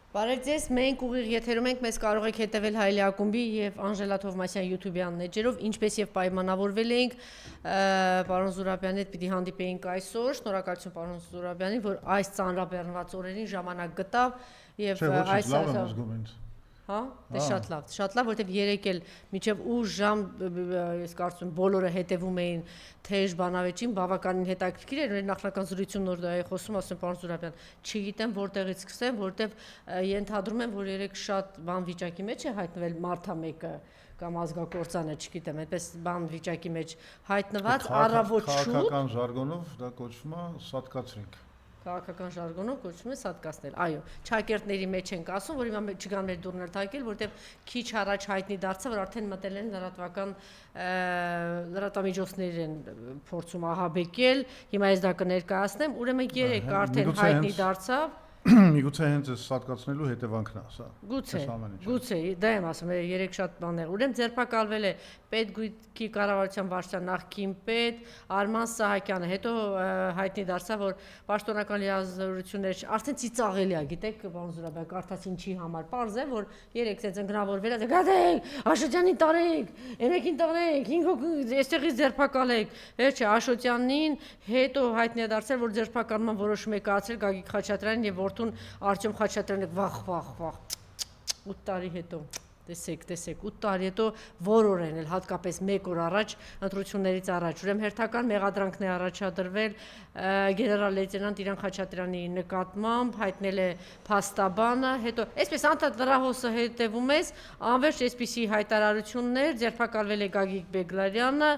Բարև ձեզ, մենք ուղիղ եթերում ենք, մեզ կարող եք հետևել Հայլի ակումբի եւ Անժելա Թովմասյան YouTube-յան էջերով, ինչպես եւ պայմանավորվել էինք, պարոն Զուրաբյանի հետ պիտի հանդիպեինք այսօր, շնորհակալություն պարոն Զուրաբյանին, որ այս ծանրաբեռնված օրերին ժամանակ գտավ եւ այս Հա, դե շատ լավ, որտեվ երեկ էլ մինչև 8 ժամ ես կարծում եմ բոլորը հետևում էին թեժ բանավեճին, բավականին հետաքրքիր էր, նախնական զրույցում նոր դա է խոսում, ասում եմ պարոն Զուրաբյան, չգիտեմ որտեղից սկսեմ, որտեվ ենթադրում եմ, որ երեկ շատ բան վիճակի մեջ է հայտնվել մարդա մեկը կամ ազգակործանը, չգիտեմ, այդպես բան վիճակի մեջ հայտնված առավոտ շուտ քաղաքական ժարգոնով դա կոչվում է սատկացրինք Քաղաքական ժարգոնով կոչվում է սատկացնել։ Այո, ճակերտների մեջ ենք ասում, որ հիմա չգան մեր դուրներ թակել, որտեղ քիչ առաջ հայտնի դարձավ, որ արդեն մտել են լրատվամիջոցներ են փորձում ահաբեկել։ Հիմա ես դա կներկայացնեմ, ուրեմն երեք արդեն հայտնի դարձավ։ Միգուցե հենց այս սատկացնելու հետևանքն է սա։ Գուցե, դա եմ ասում, երեք շատ բաներ։ Ուրեմն ձերբակալվել է Պետգույքի կառավարության վարչության նախկին պետ Արման Սահակյանը, հետո հայտնի դարձավ, որ պաշտոնական լիազորություններ արդեն ծիծաղելի է, գիտեք, պարոն Զուրաբյան, կարդաց ինչի համար, պարզ է, որ երեք ցենց ընկնավորվել է, գիտեք, Աշոտյանին տարեք, Էմեկին տարեք, 5 հոգի այստեղից ձերբակալեք, վերջը Աշոտյանին, հետո հայտնի է դարձել, որ ձերբակալման որոշում է կայացրել Գագիկ Խաչատրյանին եւ որդուն Արտյոմ Խաչատրյանը վախ 8 տարի հետո տեսեք 8 տարի հետո որորեն էլ հատկապես 1 օր առաջ ընտրություններից առաջ ուրեմն հերթական մեղադրանքն է առաջադրվել գեներալ լեյտենանտ Իրան Խաչատրյանի նկատմամբ հայտնել է փաստաբանը հետո այսպես անդադ լրահոսը հետևում ես անվերջ այսպիսի հայտարարություններ ձերբակալվել է Գագիկ Բեգլարյանը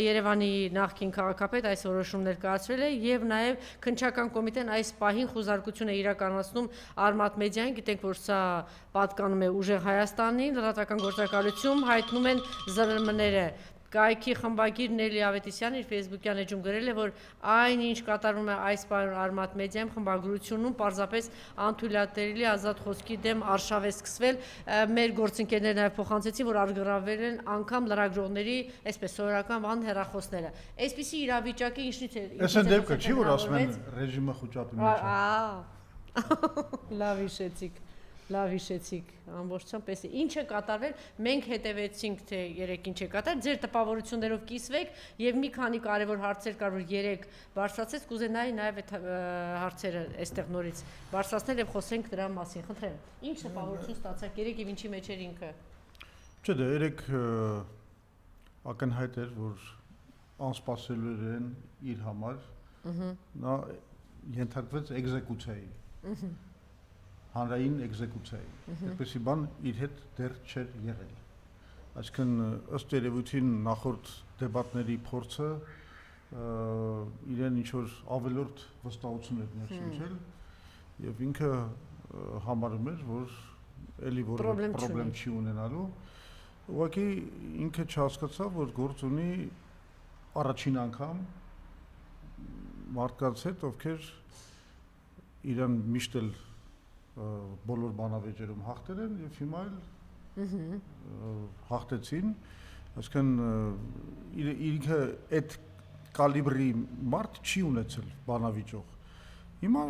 Երևանի նախկին քաղաքապետ այս որոշումներ կայացրել է եւ նաեւ քննչական կոմիտեն այս պահին խուզարկություն է իրականացնում Արմատ մեդիային գիտենք որ սա պատկանում է ուժեղ Հայաստանին լրատվական գործակալություն հայտնում են ԶՌՄ-ները Կայքի խմբագիր Նելի Ավետիսյանը իր Facebook-յան էջում գրել է, որ այնինչ կատարվում է այս պահին Արմատ մեդիայում խմբագրությունում պարզապես անթույլատրելի ազատ խոսքի դեմ արշավ է սկսվել։ Մեր գործընկերները նաև փոխանցեցին, որ արգրավել են անգամ լրագրողների, այսպես սովորական բան հեռախոսները։ Այսպիսի իրավիճակի ինչնից է։ Այս են դեպքը չի, որ ասում են ռեժիմը խոճապի մեջ է։ Լավ հիշեցիք, ամբողջությամբ էս է։ Ինչ է կատարվել, մենք հետևեցինք, թե երեք ինչ է կատարել, ձեր տպավորություններով կիսվեք եւ մի քանի կարեւոր հարցեր կար, որ երեք բարձրացեց, կուզենայի նաեւ այդ հարցերը այստեղ նորից բարձրացնել եւ խոսենք դրա մասին։ Խնդրեմ, ինչ տպավորություն ստացաք երեք եւ ինչի մեջ էր ինքը։ Չէ, դե երեք ակնհայտ էր, որ անսպասելի են իր համար։ Նա ենթարկվեց էկզեկուցիայի։ Հանրային էկզեկուցիայի, այդպեսի բան իր հետ դեռ չէր եղել։ Այսինքն ըստ երևույթին նախորդ դեբատների փորձը իրեն ինչ-որ ավելորդ վստահություն էր ներշնչել եւ ինքը համարում էր, որ էլի որևէ պրոբլեմ չի ունենալու։ Ուղղակի ինքը չհասկացավ, որ գործ ունի առաջին անգամ մարդկանց հետ, ովքեր իրան միշտ էլ բոլոր բանավեճերում հաղթել են եւ հիմա էլ հաղթեցին, այսինքն ինքը այդ կալիբրի մարդ չի ունեցել բանավիճող։ Հիմա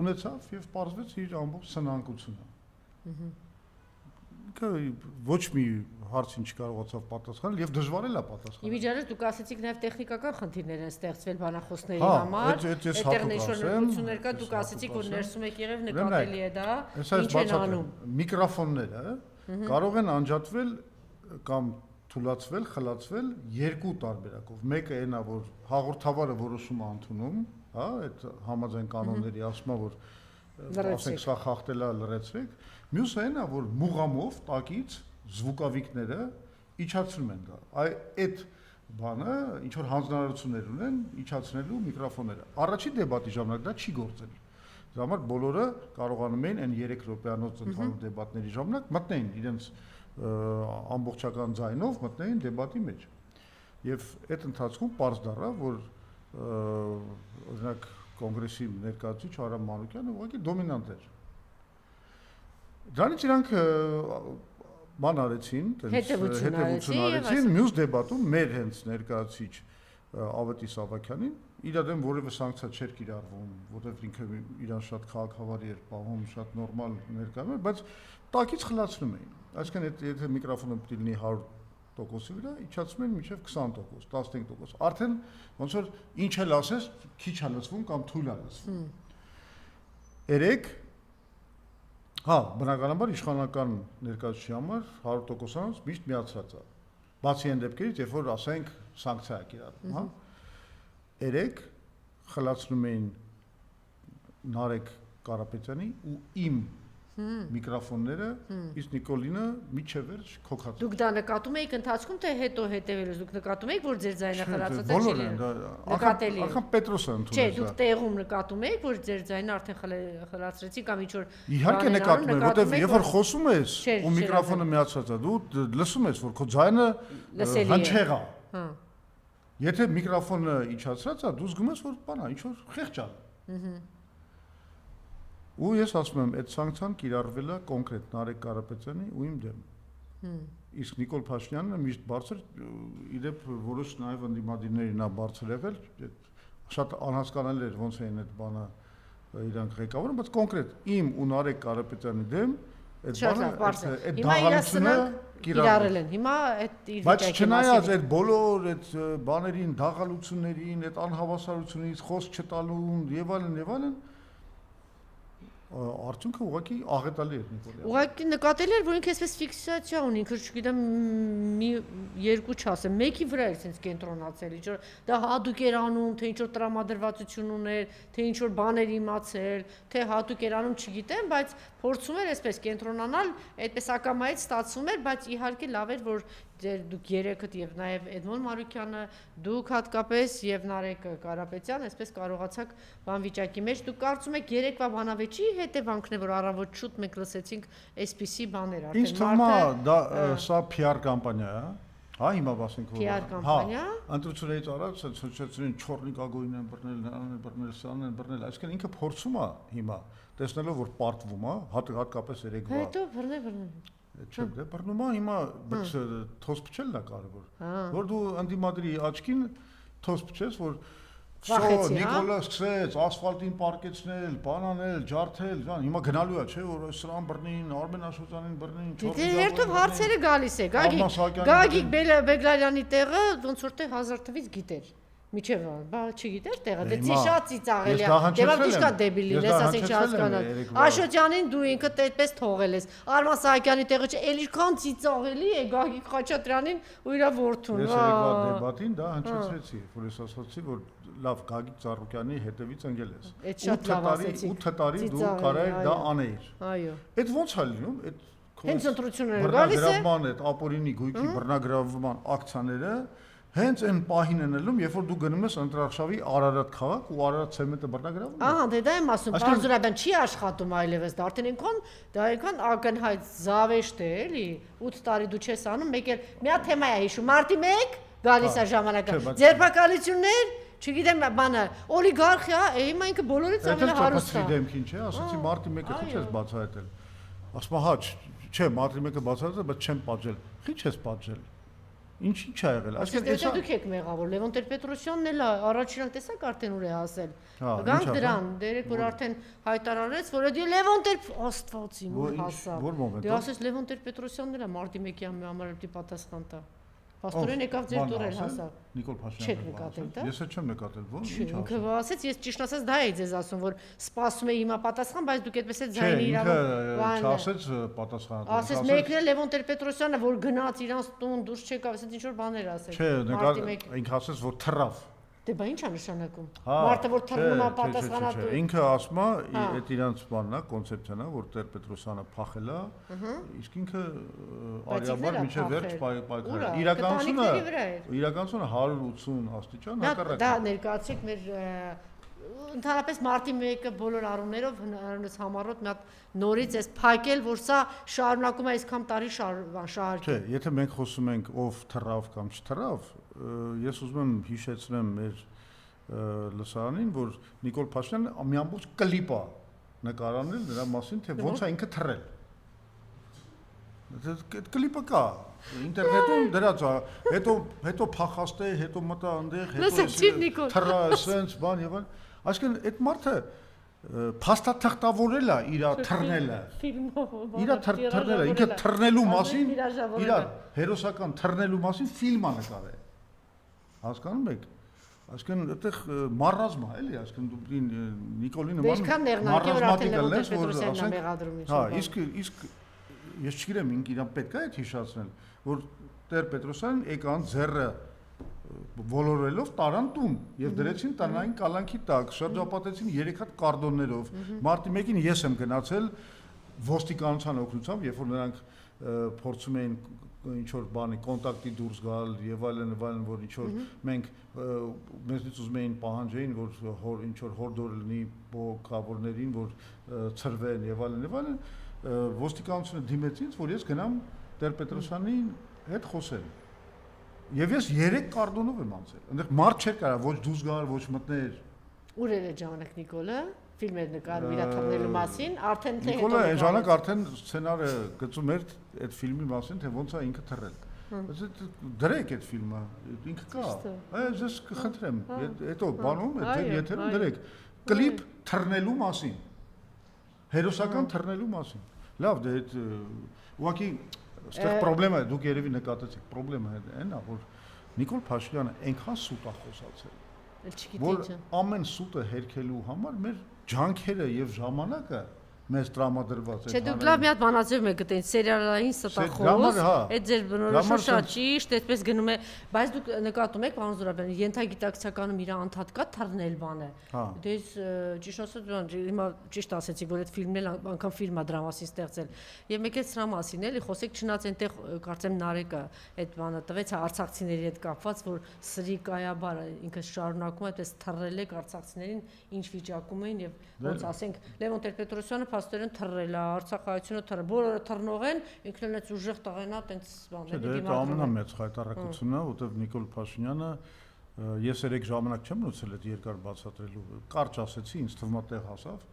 ունեցավ եւ պարզվեց իր ամբողջ սնանկությունը։ Ինքը ոչ մի հարցին չկարողացավ պատասխանել եւ դժվար էլ է պատասխանել։ Իմիջիայլոց դուք ասեցիք նաեւ տեխնիկական խնդիրներ են ստեղծվել բանախոսների համար։ Այդտեղ նշանակություններ կա, դուք ասեցիք, որ ներսում եք եղել նկատելի է դա։ Ինչ են անում։ Միկրոֆոնները կարող են անջատվել կամ թուլացվել, խլացվել երկու տարբերակով։ Մեկը այնա, որ հաղորդավարը որոշում է ընդունում, հա, այդ համաձայն կանոնների ասում է, որ ասենք սա խախտել է, լրացրեք։ Մյուսը այնա, որ մուղամով տակից զվուկավիկները իջացնում են դա։ Այդ բանը ինչ որ հանձնարարություններ ունեն իջացնելու միկրոֆոնները։ Առաջին դեբատի ժամանակ դա չի գործել։ Դրա համար բոլորը կարողանում էին այն 3 րոպեանոց ընդհանուր դեբատների ժամանակ մտնեին իրենց ամբողջական ձայնով մտնեին դեբատի մեջ։ Եվ այդ ընթացքում պարզ դառավ, որ օրինակ կոնգրեսի ներկայացուցիչ Արամ Մանուկյանը ուղղակի դոմինանտ էր։ Դրանից իրանք բան արեցին, հետևություն արեցին, մյուս դեբատում մեր հենց ներկայացուցիչ Ավետիս Ավագյանին իր դեմ որևէ սանկցիա չէր կիրառվում, որովհետև ինքը իրան շատ քաղաքավարի էր պահում, շատ նորմալ ներկայանում էր, բայց տակից խլացնում էին։ Այսինքն եթե միկրոֆոնը պետք է լինի 100%-ի վրա, իջացնում են մինչև 20%, 15%։ Արդեն ոնց որ ինչ էլ ասես, քիչ է լսվում կամ թույլ է լսվում։ Երեք հա, բնականաբար իշխանական ներկայացուցիչի համար 100%-անց միշտ միացած է։ Բացի այն դեպքերից, երբ որ ասենք սանկցիա է կիրառվում, հա։ Երեք խլացնում էին Նարեկ Կարապետյանի ու իմ միկրոֆոնները, իսկ Նիկոլինը միջև վերջ քոքած։ Դուք դա նկատում եք ընթացքում թե հետո հետևելուց դուք նկատում եք որ ձեր ձայնը խլացած է բոլորն են դա ախան Պետրոսը ընդունել։ Չէ, դուք տեղում նկատում եք որ ձեր ձայնը արդեն խլացրեցի կամ ինչ որ Իհարկե նկատում եք, որովհետև երբ որ խոսում ես ու միկրոֆոնը միացած է, դու լսում ես որ քո ձայնը հնչեղ է։ Հա։ Եթե միկրոֆոնը իջացած է, դու զգում ես որ բանա, ինչ որ խեղճ է։ Ու ես ասում եմ, այդ սանկցիան կիրառվել է կոնկրետ Նարեկ Կարապետյանի ու իմ դեմ։ Իսկ Նիկոլ Փաշինյանը միշտ բարձր, իդեպ որոշ նաև ընդդիմադիրների նա բարձր եղել, շատ անհասկանալի էր ոնց էին այդ բանը իրանք ղեկավարում, բայց կոնկրետ իմ ու Նարեկ Կարապետյանի դեմ այդ բանը այդ դաղալությունը կիրառել են։ Հիմա այդ իր բայց չնայած այդ բոլոր այդ բաներին, դաղալություններին, այդ անհավասարությունից խոսք չտալուն եւ այլն արդյունքը ուղղակի աղետալի էր Նիկոլյանը։ Ուղղակի նկատել էր, որ ինքը այսպես ֆիքսացիա ունի, ինքը չգիտեմ մի երկու չասեմ, մեկի վրա էր sense կենտրոնացել, ինչ որ դա հատուկ էր անում, թե ինչ որ տրամադրվածություն ուներ, թե ինչ որ բաներ իմացել, թե հատուկ էր անում, չգիտեմ, բայց փորձում էր այսպես կենտրոնանալ, այդպես ակամայից ստացվում էր, բայց իհարկե լավ էր, որ դուք երեքդ եւ նաեւ Էդմոն Մարուկյանը, դուք հատկապես եւ Նարեկ Կարապետյանը այսպես կարողացաք բանվիճակի մեջ դուք կարծում եք երեկվա բանավեճի հետևանքն է որ առավոտ շուտ մենք լսեցինք այսպիսի բաներ արդեն ինձ թվում է դա սա PR կամպանիա է հա հիմա ասենք որ PR կամպանիա ընտրությունից առաջ սոցիալիստերին չորնիկ ագոյին են բռնել նրան են բռնել սրանն են բռնել այսինքն ինքը փորձում է հիմա տեսնելով որ պարտվում է հատկապես երեկվա հետո բռնել Չէ, դե բռնում է հիմա թոս փչելն է կարևոր։ Որ դու ընդդիմադրի աչքին թոս փչես, որ Նիկոլա սկսեց ասֆալտին պարկեցնել, բանանել, ջարդել, հիմա գնալու է, չէ, որ սրան բռնին, Արմեն Աշոտյանին բռնին, Դե հերթով հարցերը գալիս է, Գագիկ Բեգլարյանի տեղը ոնց որ թե 1000 թվից գիտեր։ Միջև, բա չգիտեր տեղը, դե շատ ծիծաղելի է։ Դե դու կա դեբիլ ես ասենք չհասկանալ։ Աշոտյանին դու ինքդ այդպես թողել ես։ Արման Սահակյանի տեղը չէ, էլիկան ծիծաղելի է Գագիկ Խաչատրյանին ու իր որդուն։ Ես երեկվա դեբատին դա հնչեցրեցի, որ ես ասացի, որ լավ Գագիկ Ծառուկյանի հետևից ընկել ես։ 8 տարի դու կարայր դա անեիր։ Այո։ Այդ ո՞նց է լինում, այդ հենց ընտրությունները գալիս է։ Բռնագրավման այդ ապօրինի գույքի բռնագրավման ակցիաները հենց այն պահին են ելնում, երբ որ դու գնում ես Ընտրարշավի Արարատ քաղաք ու Արարատ ցեմենտը բռնագրավում։ Ահա, դե դա եմ ասում, Բարձրաբյան չի աշխատում այլևս, դա արդեն այնքան ակնհայտ զավեշտ է, էլի, 8 տարի դու չես անում, մեկ էլ մի հատ թեմա է հիշում, մարտի 1 գալիս է ժամանակը։ Ձերբակալություններ, չգիտեմ, բանը, օլիգարխիա, հիմա ինքը բոլորից ամենահարուստը։ Դա դեմքին չէ, ասացի մարտի 1-ը քիչ ես բացահայտել։ Ասում հա, չէ, մարտի 1-ը բացահայտել, բայց չեմ պատժել։ Քիչ ես պատժել։ Ինչ է եղել։ Այսինքն դա դուք եք մեղավոր, Լևոն Տեր-Պետրոսյանն էլ առաջինը տեսակ արդեն ուր է ասել։ Գանք դրան, դերեք որ արդեն հայտարարեց, որ դա Լևոն Տեր Աստվածի մոտ հասավ։ Դե ասես Լևոն Տեր-Պետրոսյանն էլ մարտի 1-ի համար դի պատասխան տա։ Պաստորեն եկավ ձեր տուրել հասավ։ Նիկոլ Փաշինյանը։ Չեք նկատել դա։ Ես չեմ նկատել, ո՞նց ինչ ասել։ Ինքը ասեց, ես ճիշտ ասած դա էի ձեզ ասում, որ սպասում էի հիմա պատասխան, բայց դուք այդպես է ձայնի իրավունք։ Չասեց պատասխանը։ Ասեց մեկն է Լևոն Տեր-Պետրոսյանը, որ գնաց իրանց տուն, դուրս չեկավ, ասեց ինչ որ բաներ ասեց։ Չէ, ինքը ասեց, որ թռավ։ Դե բա ի՞նչ է նշանակում։ Մարդը որ թռնում է պատասխանատու։ Ինքը ասում է, այդ իրանց բանն է, կոնցեպցիան է, որ Տեր-Պետրոսյանը փախել է, իսկ ինքը արիաբար միջև վերջ պայքարել է։ Իրականությունը 180 աստիճան հակառակ։ Դա ներկայացրեք մեր ընդհանրապես մարտի 1-ը բոլոր առումներով հնարավորինս համառոտ մի հատ նորից էս փակել, որ սա շարունակում է այսքան տարի շարունակել։ Չէ, եթե մենք խոսում ենք ով թռավ կամ չթռավ, ես ուզում եմ հիշեցնեմ մեր լսարանին, որ Նիկոլ Փաշինյանը մի ամբողջ կլիպ է նկարանել նրա մասին, թե ոնց է ինքը թռել։ Այդ կլիպը կա ինտերնետում դրած է, հետո փախաստ է, հետո մտա այնտեղ, հետո թռա, սենց բան եւ այլն։ Այսինքն այդ մարդը փաստաթղթավորել է իր թռնելը։ Իր թռնելը, ինքը թռնելու մասին, իր հերոսական թռնելու մասին ֆիլմ է նկարել։ Հասկանում եք։ Այսինքն այդտեղ մարազմա էլի, այսինքն դու Նիկոլի նման մարազմատիկ լես, որ ասենք, հա, իսկ ես չգիտեմ, իրան պետք է այդ հիշացնել, որ Տեր Պետրոսյանն եկան ձեռը ոլորելով տարան տուն եւ դրեցին տնային կալանքի տակ, շրջապատեցին 3 հատ կարդոններով։ Մարտի 1-ին ես եմ գնացել ոստիկանության օգնությամբ, երբ որ նրանք փորձում էին ինչ որ բանի կոնտակտի դուրս գալ եւ այլն, որ ինչ որ մենք մեզնից ուզում էին պահանջեին, որ ինչ որ հորդոր լինի բողոքավորներին, որ ծրվեն եւ այլն, ոստիկանությունը դիմեց ինձ, որ ես գնամ Տեր Պետրոսյանի հետ խոսել։ Եվ ես 3 կարդոնով եմ անցել։ Այնտեղ մարդ չէր կարա ոչ դուրս գալ, ոչ մտներ։ Ուր էր այդ ժամանակ Նիկոլը։ Ֆիլմեր նկարում իր թռնելու մասին, արդեն թե Նիկոլը այն ժամանակ արդեն սցենարը գծում էր այդ ֆիլմի մասին, թե ոնց է ինքը թռել։ Բայց դրեք այդ ֆիլմը, ինքը կա։ Այս ես կխնդրեմ, հետո բանում է, եթերում դրեք կլիպ թռնելու մասին։ Հերոսական թռնելու մասին։ Լավ, դե այդ ուղղակի այստեղ խնդրեմը դուք երևի նկատեցիք, խնդրեմը այն է, որ Նիկոլ Փաշինյանը այնքան սուտ է խոսացել, որ ամեն սուտը հերքելու համար մեր ջանքերը եւ ժամանակը մեզ տրամադրված է։ Չէ, դուք լավ մի հատ բանացիում եք գտել, սերիալային ստախոս, այդ ձեր բնորոշը շատ ճիշտ, այդպես գնում է, բայց դուք նկատում եք, պարոն Զուրաբյան, ենթագիտակցականում իր անդադ կա թռնել բանը։ Դե ճիշտ ասած, հիմա ճիշտ ասեցիք, որ այդ ֆիլմն էլ անգամ ֆիլմ է դրա մասին ստեղծել։ Եվ մեկ էլ սրա մասին էլի խոսեք, չնայած այնտեղ կարծեմ Նարեկը այդ բանը տվեց արցախցիների հետ կապված, որ սրիկայաբար ինքը շարունակում է այդպես թռել է արցախցիներին, ինչ վիճակում էին եւ ոնց ասենք Լևոն Տեր-Պետրոսյանը փաստորեն թռել է, Արցախայությունը թռել, բոլորը թռնող են, ինքն էլ այդ ուժեղ տղեն է, տենց բաների դիմադրում։ Դա ամենամեծ խայտարակությունն է, որտեղ Նիկոլ Փաշինյանը ես 3 ժամանակ չեմ ունեցել այդ երկար բացատրելու, կարճ ասեցի, ինձ թվում է տեղ հասավ։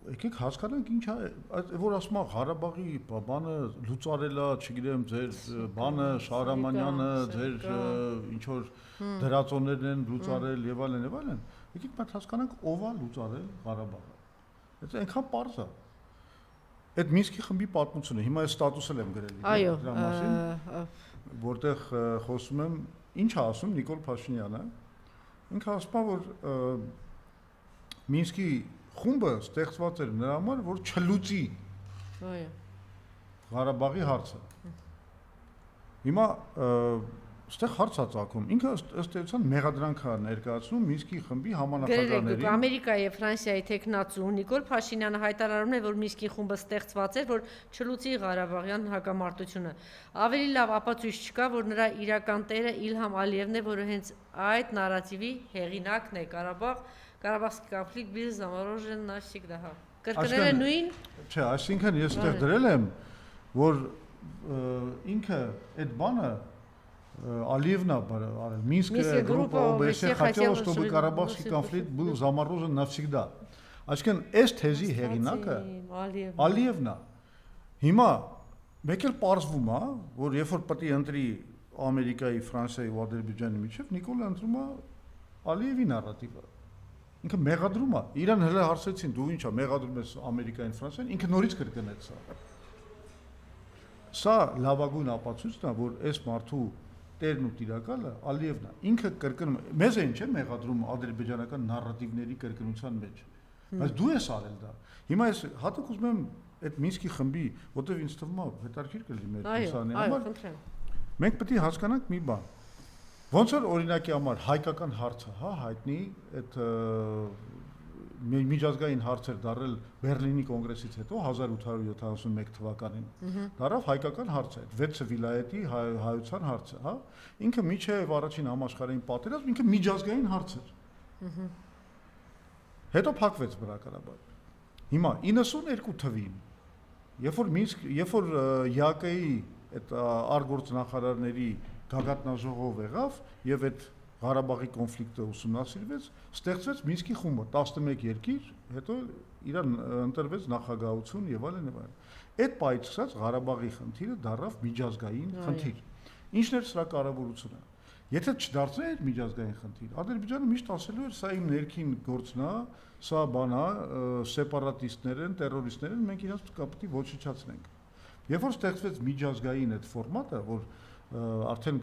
Եկեք հասկանանք ինչ է, որ ասում է Ղարաբաղի բանը լուծարել է, չգիտեմ, ձեր բանը Շահրամանյանը, ձեր ինչ որ դրածոներն են լուծարել եւ այլն եւ այլն։ Եկեք մենք հասկանանք ով է լուծարել Ղարաբաղը։ Դա այնքան պարզ է։ Այդ Մինսկի խմբի պատմությունը, հիմա այս ստատուսը եմ գրել դրա մասին, որտեղ խոսում եմ, ինչ է ասում Նիկոլ Փաշինյանը։ Ինքը ասում է, որ Մինսկի խումբը ստեղծված էր նրա համար, որ չլուծի Ղարաբաղի հարցը։ Հիմա Ստեղ հարց է ծագում։ Ինքը ըստ էության մեղադրանք է ներկայացնում Մինսկի խմբի համանախագահներին։ Ամերիկայի եւ Ֆրանսիայի տեխնացու Նիկոլ Փաշինյանը հայտարարում է, որ Մինսկի խումբը ստեղծված էր, որ չլուծի Ղարաբաղյան հակամարտությունը։ Ավելի լավ ապացույց չկա, որ նրա իրական տերը Իլհամ Ալիևն է, որը հենց այդ նարատիվի հեղինակն է։ Ղարաբաղский конфликт был заморожен навсегда։ Կրկնել է նույն։ Չէ, այսինքն ես այդտեղ դրել եմ, որ ինքը այդ բանը Алиевна арել Минская группа ОБСЕ хотела, чтобы Карабахский конфликт был заморожен навсегда։ Այսինքն այս թեզի հեղինակը Ալիևն է։ Հիմա մեկ էլ պարզվում է, որ երբ որ պետք է ընտրի Ամերիկայի, Ֆրանսիայի ու Ադրբեջանի միջև, Նիկոլը ընտրում է Ալիևի նարատիվը։ Ինքը մեղադրում է։ Իրան հենց հարցեցին, դու ի՞նչ է մեղադրում ես Ամերիկային, Ֆրանսիային, ինքը նորից կրկնեց սա։ Սա լավագույն ապացույցն է, որ այս մարդու տերն ու տիրակալը Ալիևն է։ Ինքը կրկնում է, մեզ են չէ մեղադրում ադրբեջանական նարատիվների կրկնության մեջ։ Բայց դու ես արել դա։ Հիմա ես հատուկ ուզում եմ այդ Մինսկի խմբի, որտեղ ինձ թվում է հետաքրքիր կլինի մեր լուսանի համար։ Մենք պետք է հասկանանք մի բան։ Ոնց որ օրինակի համար հայկական հարցը, հա, հայտնի այդ միջազգային հարցեր դարել Բերլինի կոնգրեսից հետո 1871 թվականին դարավ հայկական հարցը, 6 վիլայետի հայության հարցը, հա, ինքը միջև առաջին համաշխարհային պատերազմ, ինքը միջազգային հարց էր։ Հետո փակվեց բնականաբար։ Հիմա 92 թվին, երբ որ ՀԱԿ-ի այդ արգործ նախարարների գագաթնաժողով եղավ եւ այդ Ղարաբաղի կոնֆլիկտը ուսումնասիրվեց, ստեղծվեց Մինսկի խումբը 11 երկիր, հետո իրան ընտրվեց նախագահություն եւ այլն եւ այլն։ Այդ պայից սկսած Ղարաբաղի խնդիրը դառավ միջազգային խնդիր։ Ինչն էր սրա կարևորությունը։ Եթե չդարձներ միջազգային խնդիր, Ադրբեջանը միշտ ասելու էր, սա իմ ներքին գործն է, սա բան է, սեպարատիստներ են, տերորիստներ են, մենք իրենց պետք է ոչնչացնենք։ Երբ որ ստեղծվեց միջազգային այդ ֆորմատը, որ արդեն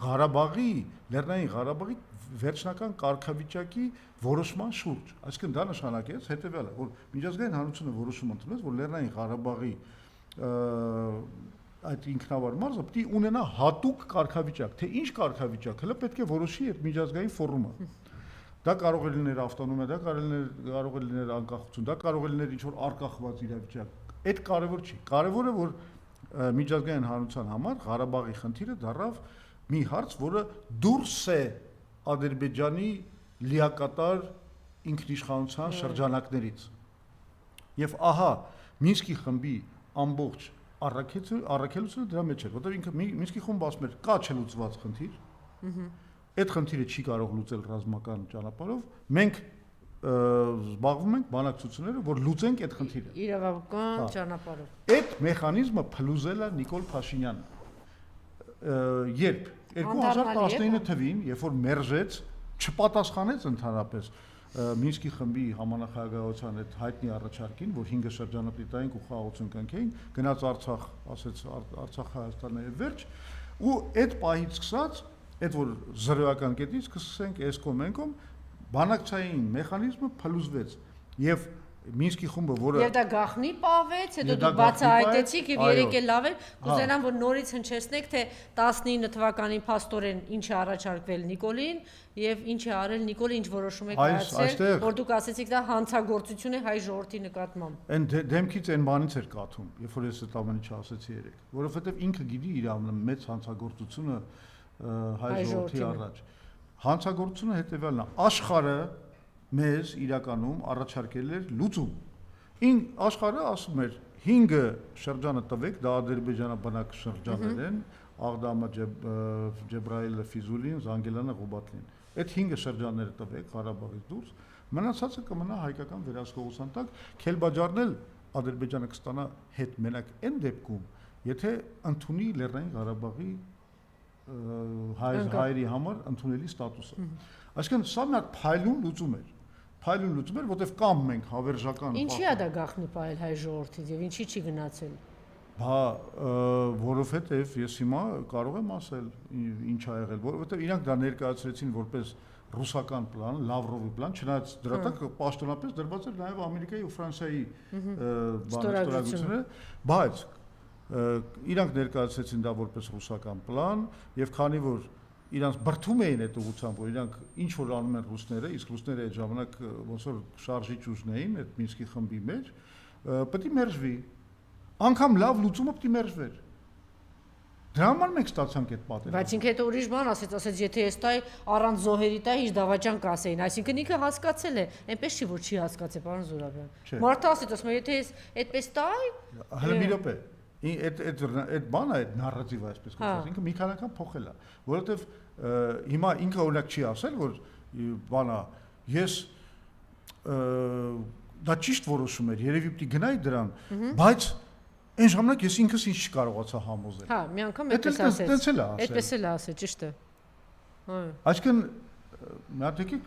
Ղարաբաղի, Լեռնային Ղարաբաղի վերջնական կարգավիճակի որոշման շուրջ, այսինքն դա նշանակեց հետեւյալը, որ միջազգային հանրությունը որոշում ընդունեց, որ Լեռնային Ղարաբաղի այդ ինքնավար մարզը պետք է ունենա հատուկ կարգավիճակ, թե ինչ կարգավիճակ, հələ պետք է որոշի այդ միջազգային ֆորումը։ Դա կարող է լինել ավտոնոմիա, դա կարող է լինել անկախություն, դա կարող է լինել ինչ-որ արկախված իրավիճակ։ Այդ կարևոր չի։ Կարևորը որ միջազգային հանրության համար Ղարաբաղի խնդիրը դառավ մի հարց, որը դուրս է Ադրբեջանի լիակատար ինքնիշխանության շրջանակներից։ Եվ ահա Մինսկի խմբի ամբողջ առաքելությունը դրա մեջ էր, որտեղ ինքը Մինսկի խումբը ասում էր, կա չլուծված խնդիր։ Այդ խնդիրը չի կարող լուծել ռազմական ճանապարհով։ Մենք զբաղվում ենք բանակցությունները, որ լուծենք այդ խնդիրը։ Իրավական ճանապարհով։ Այդ մեխանիզմը փլուզել է Նիկոլ Փաշինյանը։ Երբ 2019 թվին, երբ որ մերժեց, չպատասխանեց ընդհանրապես Մինսկի խմբի համանախագահության այդ հայտնի առաջարկին, որ 5 շրջանապետային ու խաղաղություն կնքեին, գնաց Արցախ, ասեց Արցախը Հայաստանն է վերջ, ու այդ պահից սկսած, այդ որ զրոյական կետից սկսենք էսկոմենկոմ, բանակցային մեխանիզմը փլուզվեց եւ Մինսկի խումբը, որը Եվ դա գախնի պավեց, հետո դուք բացահայտեցիք եւ երեք էլ լավ էր, կուզենամ որ նորից հնչեցնեք, թե 19 թվականին փաստորեն ինչ է առաջարկվել Նիկոլին եւ ինչ է արել Նիկոլը, ինչ որոշում է կայացրել, որ դուք ասեցիք դա հանցագործություն է հայ ժողովրդի նկատմամբ։ Այն դեմքից այն բանից էր կաթում, երբ որ ես այդ ամենը չասեցի երեք, որովհետեւ ինքը գիտի իր մեծ հանցագործությունը հայ ժողովրդի առաջ։ Հանցագործությունը հետեւյալն է, աշխարհը մեզ իրականում առաջարկել էր լուծում։ Աշխարհը ասում էր 5 շրջանը տվեք, դա ադրբեջանաբնակ շրջաններ են, Աղդամը, Ջեբրայելը, Ֆիզուլին, Զանգելանը, Ղուբատլին։ Այդ 5 շրջանները տվեք Ղարաբաղից դուրս, մնացածը կմնա հայկական վերահսկողության տակ, Քելբաջարն էլ Ադրբեջանը կստանա հետ մենակ այն դեպքում, եթե ընդունի Լեռնային Ղարաբաղի հայերի համար ընդունելի ստատուսը։ Այսինքն սա մի հատ փայլուն լուծում էր, որտեղ կամ մենք հավերժական Ինչի է դա գախնի պահել հայ ժողովրդից եւ ինչի չի գնացել։ Բա որովհետեւ ես հիմա կարող եմ ասել ինչ ա եղել, որովհետեւ իրանք դա ներկայացրեցին որպես ռուսական պլան, Լավրովի պլան, չնայած դրա տակ պաշտոնապես դրված էր նաեւ Ամերիկայի ու Ֆրանսիայի ստորագրությունները, բայց իրանք ներկայացրեցին դա որպես ռուսական պլան եւ քանի որ իրանք բրթում էին այդ ուղղությամբ, որ իրանք ինչ որ անում են ռուսները, իսկ ռուսները այդ ժամանակ ոնց որ շարժիչ ուժն էին այդ Մինսկի խմբի մեջ, պետք է մերժվի։ Անկամ լավ լուծումը պետք է մերժվեր։ Դրա համար մենք ստացանք այդ պատերը։ Բայց ինքը հետո ուրիշ բան ասեց, եթե ես տայ առանց զոհերի տայ ինչ դավաճան կասեին, այսինքն ինքը հասկացել է, այնպես չի որ չի հասկացել, պարոն Զուրաբյան։ Մարդը ասեց, ասում է, եթե ես այդպես տայ, հələ մի րոպե։ Այդ բանը, այդ նարատիվը, այսպես կոչված, ինքը մի քանի անգամ փոխել է, որովհետև հիմա ինքը օրինակ չի ասել, որ բանա, ես դա ճիշտ որոշում էր, երևի պիտի գնայի դրան, բայց այն ժամանակ ես ինքս ինչ չկարողացա համոզել։ Հա, մի անգամ այդպես ասեց։ Այդպես էլ ասեց, ճիշտ է։ Այսինքն մի հատ եկեք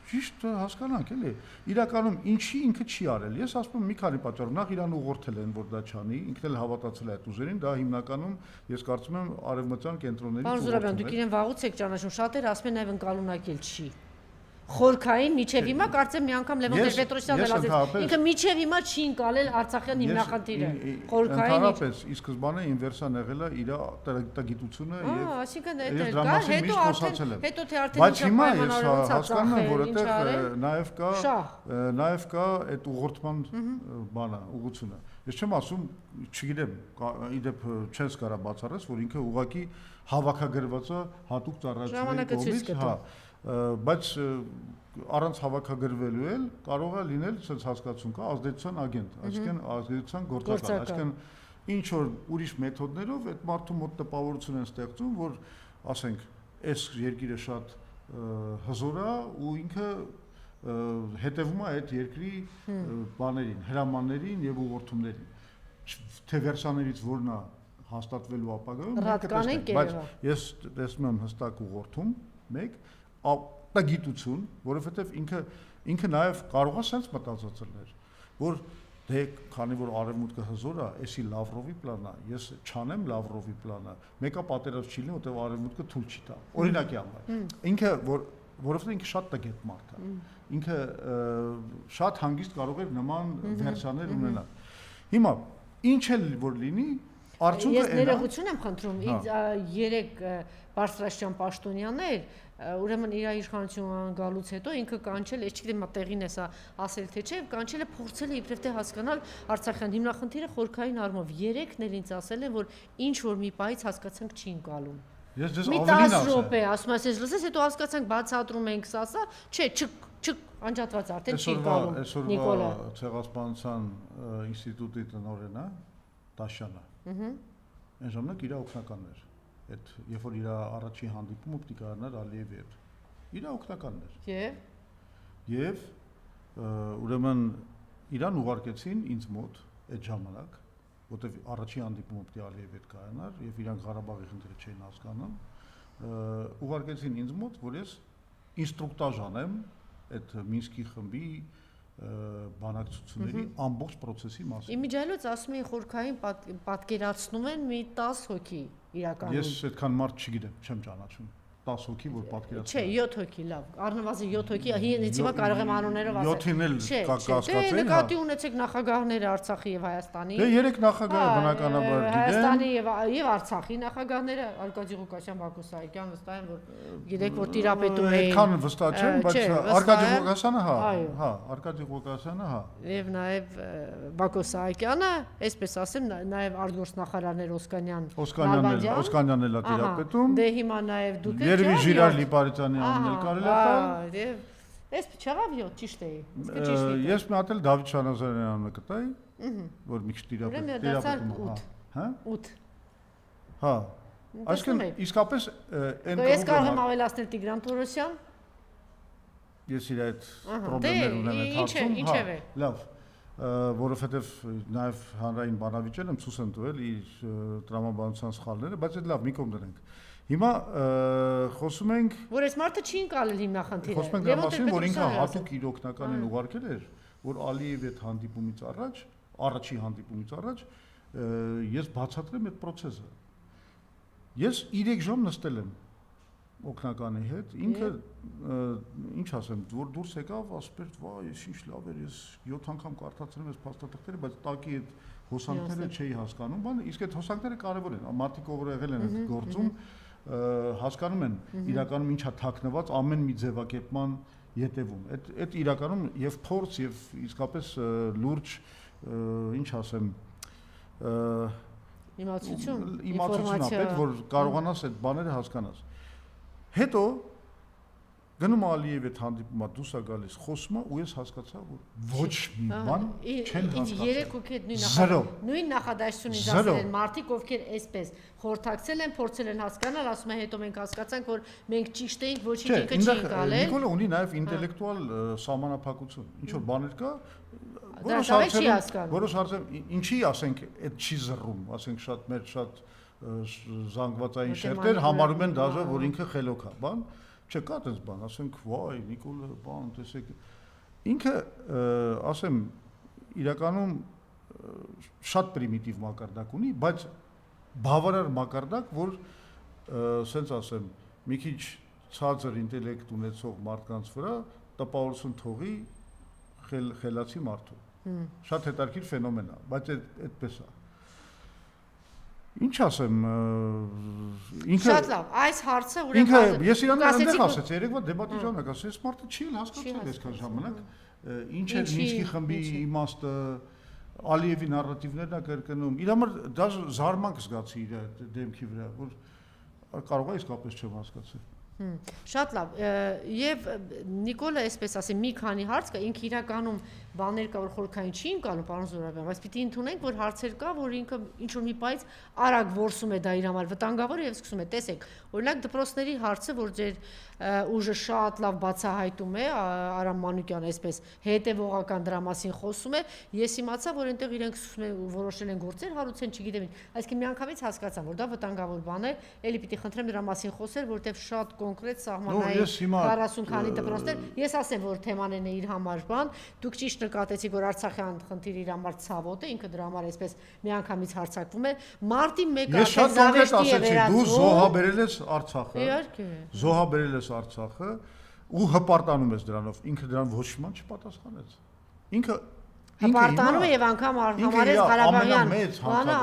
ճիշտ հասկանանք, էլի։ Իրականում ինչի ինքը չի արել։ Ես ասում եմ մի քանի պատճառով, նախ իրան ուղղորդել են, որ դա չանի, ինքն էլ հավատացել է այդ ուժերին, դա հիմնականում ես կարծում եմ արևմտյան կենտրոններից։ Պարոն Զուրաբյան, դուք իրեն վաղուց եք ճանաչում, շատերը ասում են այ ընկալունակել չի։ Խորքային միջև հիմա կարծեմ մի անգամ Լևոն Տեր-Պետրոսյանն էլ ասեց, ինքը միջև հիմա չի ընկալել Արցախյան հիմնախնդիրը։ Խորքային։ Ընդհանրապես, ի սկզբանե ինվերսիան եղել է իր տագիտությունը եւ այսինքն դա էլ կար, հետո թե արդեն բայց հիմա ես հասկանում եմ, որ այդտեղ նաեւ կա այդ ուղղորդման բանը, ուղղությունը։ Ես չեմ ասում, չգիտեմ, իդեպ չես կարա բացառես, որ ինքը ուղղակի հավաքագրված է հատուկ ծառայությունների կողմից, հա, բայց առանց հավաքագրվելու էլ կարող է լինել ցած հասկացություն կա ազդեցության ագենտ, այսինքն ազդեցության գործակալ, այսինքն ինչ որ ուրիշ մեթոդներով այդ մարդու մոտ տպավորություն են ստեղծում, որ ասենք այս երկիրը շատ հզոր է ու ինքը հետևում է այդ երկրի բաներին, հրամաններին եւ ուղղորդումներին։ Թե վերջաններից որն է հաստատվելու ապագայում, բայց ես տեսնում եմ հստակ ուղղորդում, մեկ, ապագիտություն, որովհետեւ ինքը նաեւ կարող է sense մտածածներ, որ դե քանի որ արևմուտքը հզոր է, էսի Լավրովի պլանն է, ես չանեմ Լավրովի պլանը, մեկը պատերազմ չի լինի, որտեղ արևմուտքը թույլ չի տա։ Օրինակի համար։ Ինքը որովհետեւ ինքը շատ տգետ մարդ է։ Ինքը շատ հանգիստ կարող էր նման վերջաններ ունենալ։ Հիմա ինչ էլ որ լինի, արդյունքը ես ներողություն եմ խնդրում, ինձ 3 բարձրաստիճան պաշտոնյաներ, ուրեմն իր իշխանություն գալուց հետո ինքը կանչել, ես չգիտեմ տեղին էսա ասել թե չէ, կանչել է փորձել է իբրև թե հասկանալ Արցախյան հիմնախնդիրը խորքային առումով 3-ն էլ ինձ ասել են, որ ինչ որ մի պայից հասկացանք չի ընկալում։ Ես դες ավելին ասեմ։ Մի 10 րոպե, ասում ես լսես, հետո հասկացանք բացատրում ենք ասա, չէ, անջատված արդեն չի ընկալում։ Այսօրվա ցեղասպանության ինստիտուտի տնօրենը Տաշյանը։ Այն ժամանակ իր օգնականն էր։ Այդ երբ որ իր առաջին հանդիպումը պիտի կայանար Ալիևի հետ։ Իր օգնականն էր։ Եվ ուրեմն իրան ուղարկեցին ինձ մոտ այդ ժամանակ, որտեվ առաջին հանդիպումը պիտի Ալիևի հետ կայանար եւ իրանք Ղարաբաղի խնդիրը չէին հասկանում, ուղարկեցին ինձ մոտ, որ ես ինստրուկտաժ անեմ այդ Մինսկի խմբի բանակցությունների ամբողջ process-ի մասին։ Իմիջիայլոց ասում են խորքային պատկերացնում են մի 10 հոգի իրականում։ Ես այդքան մարդ չգիտեմ, չեմ ճանաչում։ 10 հոգի որ պատկերացնում։ Չէ, 7 հոգի, լավ։ Առնվազն 7 հոգի, ինձ հիմա կարող եմ անուններով ասել։ 7-ին էլ կասկածել։ Դե նկատի ունեցեք նախագահները Արցախի եւ Հայաստանի։ Դե 3 նախագահը բնականաբար գիտեն։ Հայաստանի եւ Արցախի նախագահները Արկադի Ղուկասյան, Բակո Սահակյան վստահ եմ, որ գիտեք, որ տիրապետում էին։ Այդքան վստահ չեմ, բայց Արկադի Ղուկասյանը հա, Արկադի Ղուկասյանը հա։ Եվ նաեւ Բակո Սահակյանը, այսպես ասեմ, նաեւ արտգործնախարարներ Օսկանյանն էլ է տիրապետում։ Դե հիմա նաեւ դուք Երևի Ժիրար Լիպարյանի անունն էլ կարելի է տալ։ Եվ այս չեղավ 7 ճիշտ է։ Իսկ ճիշտ է։ Ես մի հատ էլ Դավիթ Շանազարյանի անունը կտայի, որ մի քիչ տիրապետում է։ Հա? 8։ Հա։ Այսինքն իսկապես այն Ես կարող եմ ավելացնել Տիգրան Թորոսյան։ Ես իր այդ խնդիրներ ունեմ այդ հարցում։ Ինչևէ։ Լավ, որովհետև նաև հանրային բանավիճել եմ ցույց եմ տվել իր տրամաբանության սխալները, բայց այդ լավ մի կողմ դնենք։ Հիմա խոսում ենք որ այս մարդը չի ընկալել հիմնախնդիրը։ Խոսում ենք դրա մասին, որ ինքը հատուկ իր օգնականին ուղարկել էր, որ Ալիևի հետ հանդիպումից առաջ, առաջի հանդիպումից առաջ ես բացատրեմ այդ process-ը։ Ես 3 ժամ նստել եմ օգնականի հետ, ինքը ինչ ասեմ, որ դուրս եկավ, ասում էր, «Վայ, ես ինչ լավ էր, ես 7 անգամ կարդացրել եմ այս փաստաթղթերը, բայց տակի այդ հոսանքները չէի հասկանում, բան, իսկ այդ հոսանքները կարևոր են, մարդիկ ով եղել են այդ գործում, հասկանում են իրականում ինչա թաքնված ամեն մի ձևակերպման յետևում։ Այդ իրականում եւ փորձ եւ իսկապես լուրջ, ինչ ասեմ, իմացություն ապետ, որ կարողանաս այդ բաները հասկանաս։ Հետո գնում Ալիևի հետ հանդիպումա դուրս է գալիս խոսումը ու ես հասկացա որ ոչ մի բան չեն հասկացել։ 3 հոգի նույն նախադասությունից ասել են մարդիկ ովքեր այսպես խորհրդակցել են, փորձել են հասկանալ, ասում են հետո մենք հասկացանք որ մենք ճիշտ էինք, ոչինչ ինքը չի ընկալել։ Նիկոլը ունի նաև ինտելեկտուալ սահմանափակություն։ Ինչ որ բաներ կա, որոշ հարցեր ինչի ասենք այդ չի զռում, ասենք շատ մեր շատ զանգվածային շերտեր համարում են դաժե որ ինքը խելոք է, բան չկա այդպես բան, ասենք, վայ, Նիկոլը, բան, տեսեք։ Ինքը, ասեմ, իրականում շատ պրիմիտիվ մակարդակ ունի, բայց բավարար մակարդակ, որ սենց ասեմ, մի քիչ ցածր ինտելեկտ ունեցող մարդկանց վրա տպավորություն թողի խելացի մարդու։ Շատ հետաքրքիր ֆենոմեն է, բայց այդպես է։ Ինչ ասեմ, ինքը Շատ լավ, այս հարցը ուրեմն ես իրանն այնտեղ ասեցի, երեկվա դեպատի ժամանակ ասեցի, այս մարդը չի հասկացել այսքան ժամանակ, ինչ է Մինսկի խմբի իմաստը, Ալիևի նարատիվներն է կրկնում։ Իր համար դա զարմանք զգացի իր դեմքի վրա, որ կարող է իսկապես չեմ հասկացել։ Շատ լավ, եւ Նիկոլը այսպես ասեմ, մի քանի հարց կա, ինքը իրականում բաներ կա, որ խորքային չի ընկալում, պարոն Զուրաբյան, բայց պիտի ընդունենք, որ հարցեր կա, որ ինքը ինչ որ մի պայծ արագ որսում է դա իր համար վտանգավոր եւ սկսում է, տեսեք, օրինակ դպրոցների հարցը, որ ձեր ուժը շատ լավ բացահայտում է, Արամ Մանուկյանը այսպես հետևողական դրա մասին խոսում է, ես իմացա, որ այնտեղ իրենք սկսում են որոշել են գործեր հարուցեն, չգիտեմ, այսինքն միանգամից հասկացա, որ դա վտանգավոր բան է, ելի պիտի խնդրեմ դրա մասին խոսել, որտեղ շատ կոնկրետ սահմանային 40 քանի դպրոցներ, ես ասեմ, որ թեմանն է իր համար բան, դուք ճիշտ նկատեցիք, որ Արցախյան խնդիրը իր համար ցավոտ է, ինքը դրա համար այսպես միանգամից հարձակվում է, մարտի 1-ը Զավեշտի է վերածվում, դու զոհաբերել ես Արցախը, իհարկե, զոհաբերել ես Արցախը ու հպարտանում ես դրանով, ինքը դրան ոչ մի բան չպատասխանեց, ինքը հպարտանում է եւ անգամ համարեց Ղարաբաղյան բանը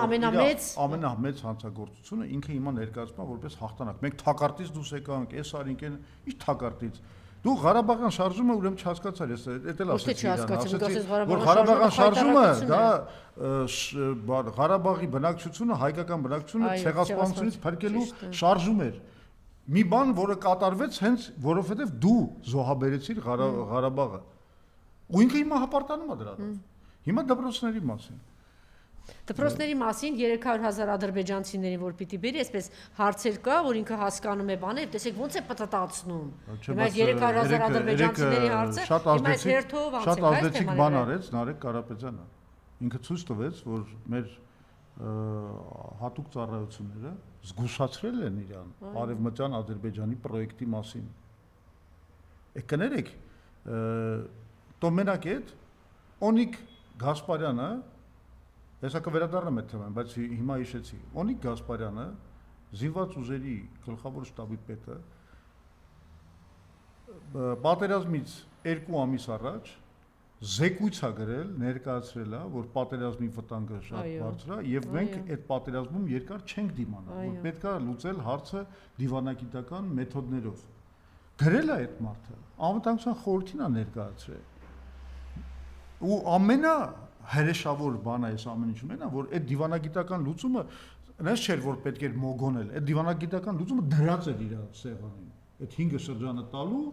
ամենամեծ հանցագործությունը ինքը հիմա ներկայացնում է որպես հաղթանակ, մենք թակարդից դուրս եկանք, այս արինքեն ի թակարդից Դու Ղարաբաղյան շարժումը ուրեմն չհասկացար, ես էդ էլ ասեցի իրան, որ Ղարաբաղյան շարժումը դա Ղարաբաղի բնակչությունը, հայկական բնակչությունը ցեղասպանությունից փրկելու շարժում էր։ Մի բան, որը կատարվեց հենց որովհետև դու զոհաբերեցիր Ղարաբաղը։ Ու ինքը հիմա հպարտանում է դրանով։ Հիմա դպրոցների մասին։ Դպրոցների մասին 300,000 ադրբեջանցիներին որ պիտի բերի, այսպես հարցեր կա, որ ինքը հասկանում է բաներ, տեսեք ոնց է պտտացնում։ Հիմա 300,000 ադրբեջանցիների հարցը, հիմա այս հերթով անցեք, շատ ազդեցիկ բան արեց Նարեկ Կարապետյանը։ Ինքը ցույց տվեց, որ մեր հատուկ ծառայությունները զգուշացրել են իրան Արևմտյան Ադրբեջանի պրոյեկտի մասին։ Եք կներեք, то մենակ այդ Օնիկ Գասպարյանը Հեսա կվերադառնամ այդ թեման, բայց հիմա հիշեցի։ Օնիկ Գասպարյանը, զինված ուժերի գլխավոր շտաբի պետը, պատերազմից 2 ամիս առաջ զեկույց է գրել, ներկայացրել է, որ պատերազմի վտանգը շատ բարձր է եւ մենք այդ պատերազմում երկար չենք դիմանա, որ պետք է լուծել հարցը դիվանագիտական մեթոդներով։ Գրել է այդ մարդը, Անվտանգության խորհրդին է ներկայացրել։ Ու ամենա հրեշավոր բանը այս ամեն ինչում է նա, որ այդ դիվանագիտական լուծումը այնպես չէր, որ պետք էր մոգոնել, այդ դիվանագիտական լուծումը դրած էր իր սեղանին, այդ 5 շրջանը տալու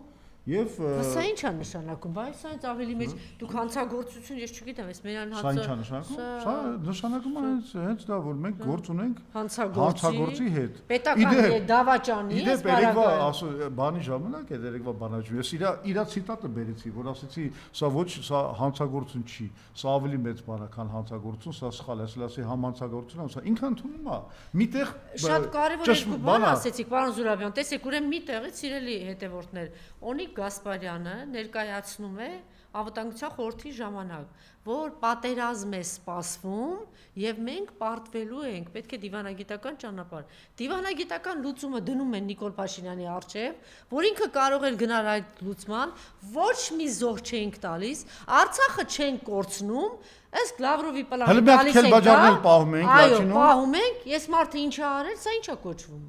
եւ Սա ինչ է նշանակում, բայց սա ավելի մեջ դուք հանցագործություն, ես չգիտեմ, այս մերան հացը Սա ինչ է նշանակում։ Սա նշանակում է հենց դա, որ մենք գործ ունենք հանցագործի հետ։ Պետական դավաճանի ես բարակայ։ Բանի ժամանակ է երեկվա բանաճու։ Ես իր ցիտատը բերեցի, որ ասեցի, սա ոչ սա հանցագործություն չի, սա ավելի մեծ բան է, քան հանցագործություն, սա սխալ է, ասի հանցագործություն, սա ինքը ընդունում է։ Միտեղ շատ կարևոր երկու բան ասեցիք, պարոն Զուրաբյան, տեսեք, ուրեմն միտեղից սիրելի հետևորդներ, Օնիկ Գասպարյանը ներկայացնում է Անվտանգության խորհրդի ժամանակ, որ պատերազմ է սպասվում եւ մենք պարտվելու ենք, պետք է դիվանագիտական ճանապարհ։ Դիվանագիտական լուծումը դնում են Նիկոլ Փաշինյանի առջև, որ ինքը կարող էր գնալ այդ լուծման, ոչ մի զոհ չենք տալիս, Արցախը չենք կորցնում, ըստ Լավրովի պլանի տալիս ենք։ Այո, պահում ենք, ես մարդը ինչ է արել, սա ինչ է կոչվում։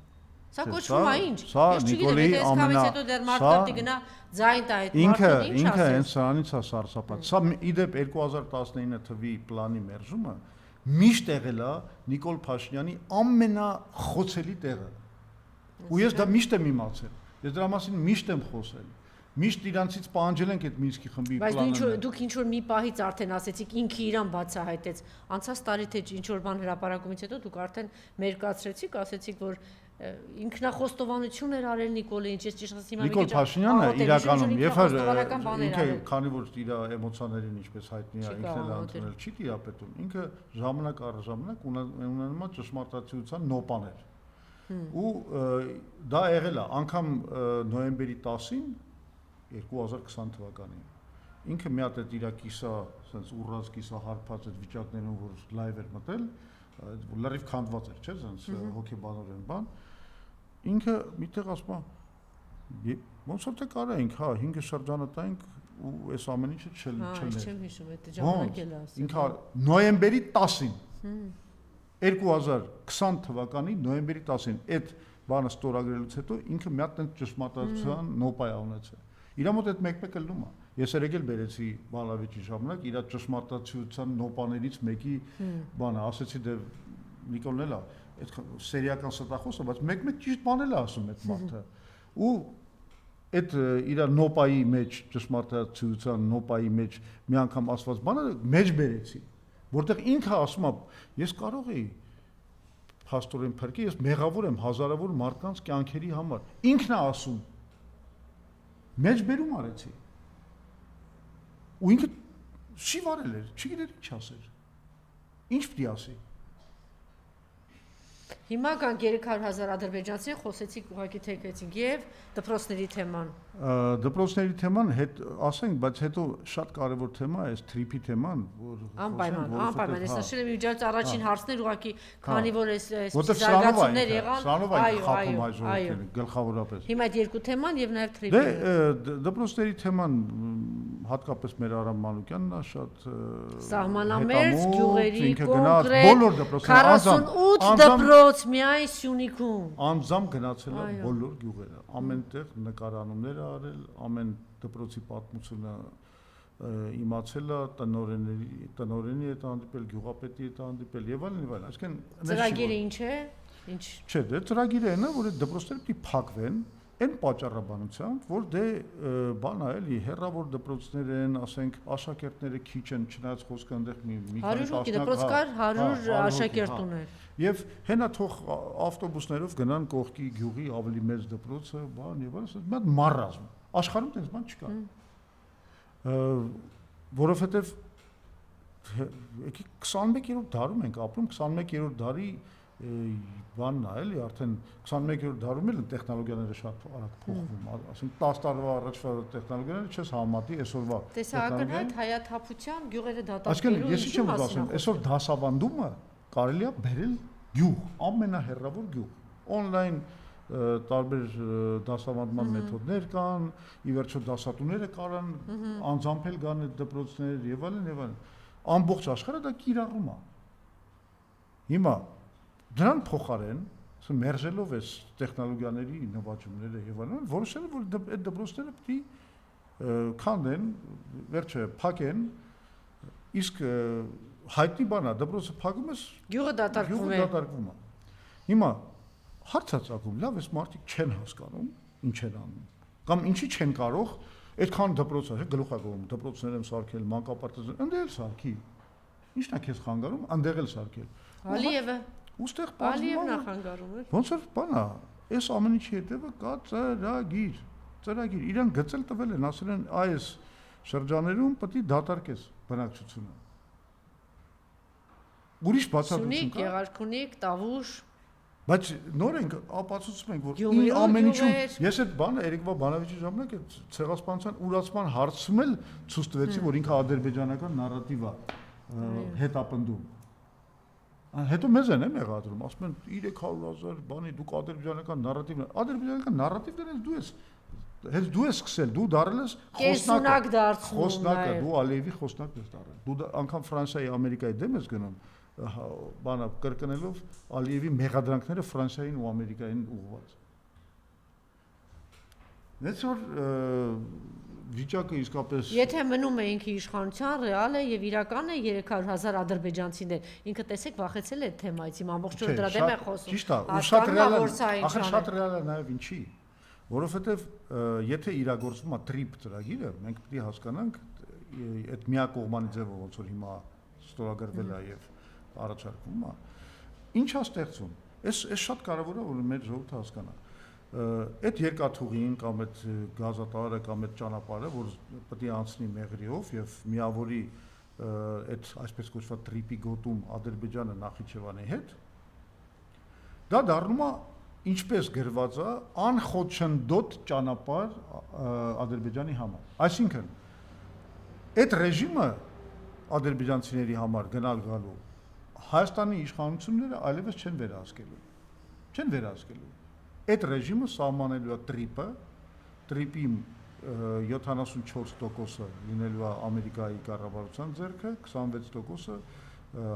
Սա կոչվում է ինչ։ Ես չգիտեմ, եթե այսքանից հետո դեռ մարդը գնա ձայն տա այդ մարդը ինչ ասես։ Ինքը հենց սրանից է սարսափած։ Սա իդեպ 2019 թվականի պլանի մերժումը միշտ եղել է Նիկոլ Փաշինյանի ամենախոցելի տեղը։ Ու ես դա միշտ եմ իմացել։ Ես դրա մասին միշտ եմ խոսել։ Միշտ իրանցից պահանջել ենք այդ Մինսկի խմբի պլանը։ Բայց դուք ինչ որ մի պահից արդեն ասեցիք, ինքը իրան բացահայտեց։ Անցած տարի թե ինչ որ բան հրապարակումից հետո դուք արդեն մերկացրեցիք, ասեցիք, որ ինքնախոստովանություն էր արել Նիկոլը, ինչ ես ճիշտ ասեմ, Նիկոլ Փաշինյանը իրականում, երբ ինքը քանի որ իր էմոցիաներին ինչպես հայտնի է, ինքն էլ ընդունել չի տիրապետում, ինքը ժամանակ առ ժամանակ ունենում է ճշմարտացիության նոպաներ։ Ու դա եղել է անգամ նոյեմբերի 10-ին 2020 թվականին։ Ինքը մի հատ այդ իր կիսա, ասենց ուռած կիսա հարբած այդ վիճակներում, որ լայվ էր մտել, լրիվ քանդված էր, չէ՞, ասենց հոգեբանորեն բան։ Ինքը միտեղ ասում է, ոնց որ թե կարայինք, հա, 5 շրջանը տայինք ու այս ամեն ինչը չլներ։ Չեմ հիշում, այդ ժամանակ էլ ասում։ Ինքը նոյեմբերի 10-ին 2020 թվականի նոյեմբերի 10-ին այդ բանը ստորագրելուց հետո ինքը մի հատ այդ ճշմարտացիության նոպայ է ունեցել։ Իր մոտ այդ մեկ-մեկ լնում է։ Ես երեք էլ բերեցի Բալավիճի ժամանակ իր ճշմարտացիության նոպաներից մեկի բանը, ասեցի դե Նիկոլն էլ է, այդ սերիական ստախոսը, բայց մեկ-մեկ ճիշտ բան էլ է ասում այդ մարդը։ Ու այդ իր նոպայի մեջ ճշմարտացիության նոպայի մեջ մի անգամ ասված բանը մեջ բերեցի, որտեղ ինքը ասում է, ես կարող էի փաստորեն փրկի, ես մեղավոր եմ հազարավոր մարդկանց կյանքերի համար։ Ինքն է ասում։ Մեջ բերում արեցի։ Ու ինքը չի վարել էր, չգիտեր ինչ ասեր։ Ինչ պիտի ասի։ Հիմա կան 300,000 ադրբեջանցի, խոսեցիք ուղղակի թեքեցինք եւ դպրոցների թեման։ Դպրոցների թեման հետ ասենք, բայց հետո շատ կարևոր թեմա է, այս թրիփի թեման, որ անպայման, ես նշել եմ իջած առաջին հարցներ ուղղակի, քանի որ այս զարգացումներ եղան, այո, գլխավորապես։ Հիմա այդ երկու թեման եւ նաեւ թրիփը։ Դպրոցների թեման հատկապես մեր Արամ Մանուկյանն է շատ սահմանամերձ գյուղերի բոլոր դպրոցները 48 դպրոց միայն Սյունիքում անձամբ գնացել է բոլոր գյուղերը, ամենտեղ նկարանումներ արել, ամեն դպրոցի պատմությունը իմացել է, տնօրենի հետ հանդիպել, գյուղապետի հետ հանդիպել եւ այլն, այսինքն ծրագիրը ինչ է? Ինչ։ Չէ, դե ծրագիրը այն է, որ այդ դպրոցները պիտի փակվեն այն պատճառաբանությամբ, որ դե բան է էլի հերրավոր դպրոցներ են, ասենք աշակերտները քիչ են, չնայած խոսքը այնտեղ մի քանի 100 դպրոց կար, 100 աշակերտ ուներ։ Եվ հենա թող ավտոբուսներով գնան կողքի գյուղի ավելի մեծ դպրոցը, բան եւ այլն, մի հատ մարրազմ։ Աշխարհում տես բան չկա։ Որովհետեւ եկի 21-րդ դարում ենք ապրում, 21-րդ դարի բանն է, էլի, արդեն 21-րդ դարում էլ տեխնոլոգիաները շատ արագ փոխվում, ասենք 10 տարվա առաջվա տեխնոլոգիաները չես համատի այսօրվա։ Տեսականheit հայաթափության գյուղերը դատարկելու։ Այսինքն ես ինչ եմ ասում, այսօր դասավանդումը կարելի է բերել գյուղ, ամենահեռավոր գյուղ, on-line տարբեր դասավանդման մեթոդներ կան, ի վերջո դասատուները կարան անձամփել գան այդ դպրոցներ եւ այլն, ամբողջ աշխարհը դա կիրառում է։ Հիմա դրան փոխարեն, մերժելով այս տեխնոլոգիաների նվաճումները եւ այլն, որոշել որ այդ դպրոցները պիտի քանդեն, վերջը փակեն, իսկ հայտնի բան է, դպրոցը փակում ես, գյուղը դատարկվում է։ Հիմա հարց է ծագում, լավ, այս մարդիկ չեն հասկանում, ինչ են անում, կամ ինչի չեն կարող, այդքան դպրոց է, գլուխակողում, դպրոցներ եմ սարքել, մանկապարտեզներ, այնտեղ էլ սարքի։ Ինչն է քեզ խանգարում, այնտեղ էլ սարքել։ Ալիևը Ուստեղ Ալիևն է խանգարում է։ Ոնց որ բան է, այս ամեն ինչի հետևը կա ծրագիր, իրեն գծել տվել են, ասել են այս շրջաներում պետք է դատարկես բնակչությունը։ Ուրիշ բացատրություն կա։ Գեղարքունիք, Տավուշ։ Բայց նոր ենք ապացուցում ենք, որ ամեն ինչում ես այդ բանը Էրիկվա Բանավիճի ժամանակ այդ ցեղասպանության ուրացման հարցում էլ ցույց տվեցի, որ ինքը ադրբեջանական նարատիվ է հետապնդում։ Հետո մեզ են մեղադրում, ասում են 300,000 բանի դուք ադրբեջանական նարատիվներ հենց դու ես սկսել, դու դարել ես խոսնակը, դու Ալիևի խոսնակն ես դարել։ Դու անգամ Ֆրանսիայի, Ամերիկայի դեմ ես գնում, բանը կրկնելով Ալիևի մեղադրանքները Ֆրանսիային ու Ամերիկային ուղղված։ Դες որ վիճակը իսկապես Եթե մնում է ինքը իշխանության ռեալ է եւ իրական է 300,000 ադրբեջանցիներ, ինքը տեսեք վախեցել է այդ թեմայից, իմ ամբողջ օրը դրա դեմ է խոսում։ Ճիշտ է, ու շատ ռեալ է, ախր շատ ռեալ է նաեւ ինչի, որովհետեւ եթե իրագործվում է TRIP ծրագիրը, մենք պետք է հասկանանք այդ միակողմանի ձևով ոնց որ հիմա ստորագրվել է եւ առաջարկվում է, ինչ է ստեղծում։ Այս շատ կարեւոր է, որ մեր ժողովուրդը հասկանա։ Այդ երկաթուղին կամ այդ գազատարը կամ այդ ճանապարհը, որ պետք է անցնի Մեղրիով եւ միավորի այդ այսպես կոչված TRIP-ի գոտում Ադրբեջանը Նախիջևանի հետ, դա դառնում է ինչպես գրված է անխոչնդոտ ճանապարհ Ադրբեջանի համար։ Այսինքն այդ ռեժիմը ադրբեջանցիների համար գնալ գալու Հայաստանի իշխանությունները այլևս չեն վերահսկելու։ Այդ ռեժիմը սահմանելու է TRIP-ը, TRIP-ի 74%-ը լինելու է Ամերիկայի կառավարության ձեռքը, 26%-ը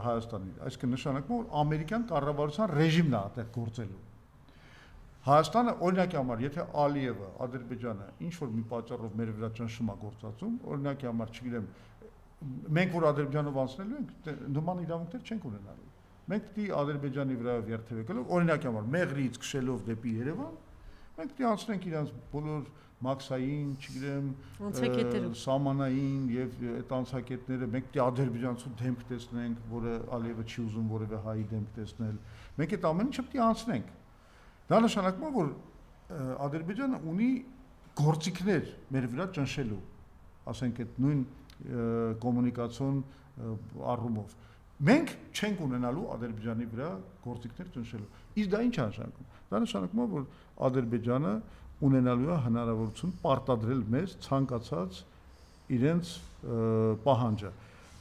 Հայաստանի։ Այսինքն նշանակում է, որ ամերիկյան կառավարության ռեժիմն է այդտեղ գործելու։ Հայաստանը օրինակի համար, եթե Ալիևը, Ադրբեջանը ինչ որ մի պատճառով մեր վրա ճնշում է գործածում, օրինակի համար, չգիտեմ, մենք որ Ադրբեջանով անցնելու ենք, նման իրավունքներ չենք ունենալու։ Մենք պետք է Ադրբեջանի վրա երթևեկելով, օրինակի համար, Մեղրիից քշելով դեպի Երևան, Մենք պետք է անցնենք իրանց բոլոր մաքսային, չգիտեմ, Անցակետերով սահմանային եւ այդ անցակետները մենք պետք է ադրբեջանցու դեմք տեսնենք, որը Ալիևը չի ուզում որևէ հայի դեմք տեսնել։ Մենք այդ ամեն ինչը պետք է անցնենք։ Դա նշանակում է, որ Ադրբեջանը ունի գործիքներ մեր վրա ճնշելու, ասենք այդ նույն կոմունիկացիոն առումով։ Մենք չենք ունենալու Ադրբեջանի վրա գործիքներ ճնշելու։ Իսկ դա ինչ է նշանակում։ Դա նշանակում է, որ Ադրբեջանը ունենալու է հնարավորություն պարտադրել մեզ ցանկացած իրենց պահանջը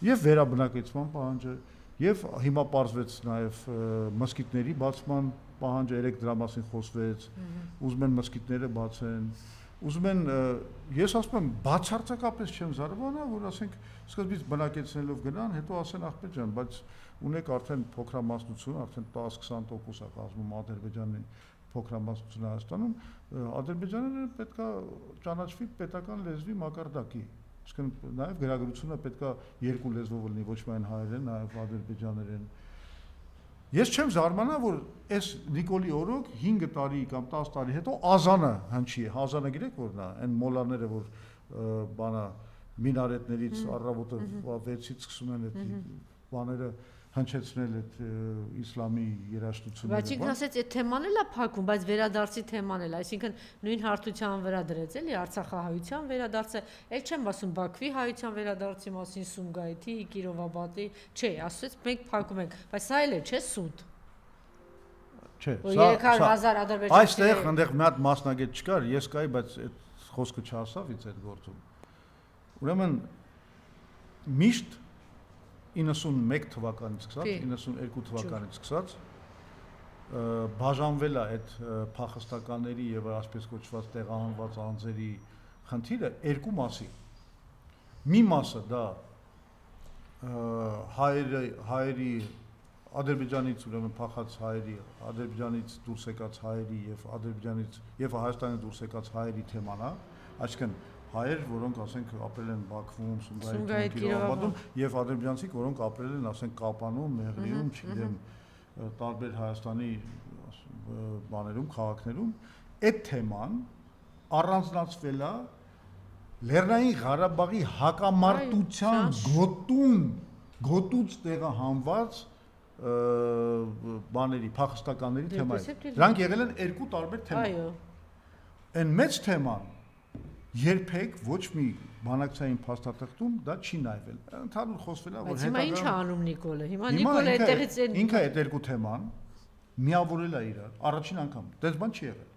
եւ վերաբնակեցման պահանջը եւ հիմա պարզվեց նաեւ մսկիթների բացման պահանջը, երեք դրա մասին խոսվեց, ուզում են մսկիթները բացեն, ուզում են, ես ասում եմ, բացարձակապես չեմ զարմանա, որ ասենք սկզբից բնակեցնելով գնան, հետո ասեն ախպեր ջան, բայց ունեք արդեն փոքրամասնություն, արդեն 10-20% է կազմում Ադրբեջանի փոքրամասնությունը Հայաստանում, Ադրբեջանը պետք է ճանաչվի պետական լեզվի մակարդակի, իսկ նաև գրագրությունը պետք է երկու լեզվով լինի, ոչ միայն հայերեն, նաև ադրբեջաներեն։ Ես չեմ զարմանա, որ այս Նիկոլի օրոք 5 տարի կամ 10 տարի հետո ազանը հնչի, ազանը գիտեք որն է, այն մոլաները, որ բանա մինարետներից առավոտը 6-ից սկսում են այդ բաները հնչեցնել այդ իսլամի երաժշտությունները։ Բայց ինքն ասեց, այդ թեման էլ է փակում, բայց վերադարձի թեման էլ, այսինքն նույն հարթության վրա դրեց էլի Արցախահայության վերադարձը, էլ չեմ ասում Բաքվի հայության վերադարձի մասին, Սումգայիթի, Կիրովաբադի, չէ, ասեց մենք փակում ենք, բայց սա էլ է, չէ, սուտ։ Չէ, սա 300,000 ադրբեջանցիներ։ Այստեղ այնտեղ մի հատ մասնագետ չկար, ես կայի, բայց այդ խոսքը չասավ ինձ այդ գործում։ Ուրեմն միշտ 91 թվականից սկսած, 92 թվականից սկսած բաժանվել է այդ փախստականների եւ այսպես կոչված տեղահանված անձերի խնդիրը երկու մասի։ Մի մասը դա հայերի Ադրբեջանից ուրեմն փախած հայերի, Ադրբեջանից դուրս եկած հայերի եւ Ադրբեջանից եւ Հայաստանից դուրս եկած հայերի թեման է, այսինքն հայեր, որոնք ասենք ապրել են Բաքվում, Սումգայիթում, Կիրովաբադում եւ ադրբեջանցիք, որոնք ապրել են ասենք Կապանում, Մեղրիում, չգիտեմ, տարբեր Հայաստանի բաներում, քաղաքներում, այդ թեման առանձնացվել է Լեռնային Ղարաբաղի հակամարտության գոտուց տեղահանված բաների, փախստականների թեմայի։ Դրանք եղել են երկու տարբեր թեմա։ Այո։ Այն մեծ թեման երբեք ոչ մի բանակցային փաստաթղթում դա չի նայվել։ Ընդհանուր խոսվել է, որ հետագա։ Բայց հիմա ինչ է անում Նիկոլը։ Հիմա Նիկոլը այդտեղից ինքը այդ երկու թեման միավորել է իրար առաջին անգամ։ Դες բան չի եղել։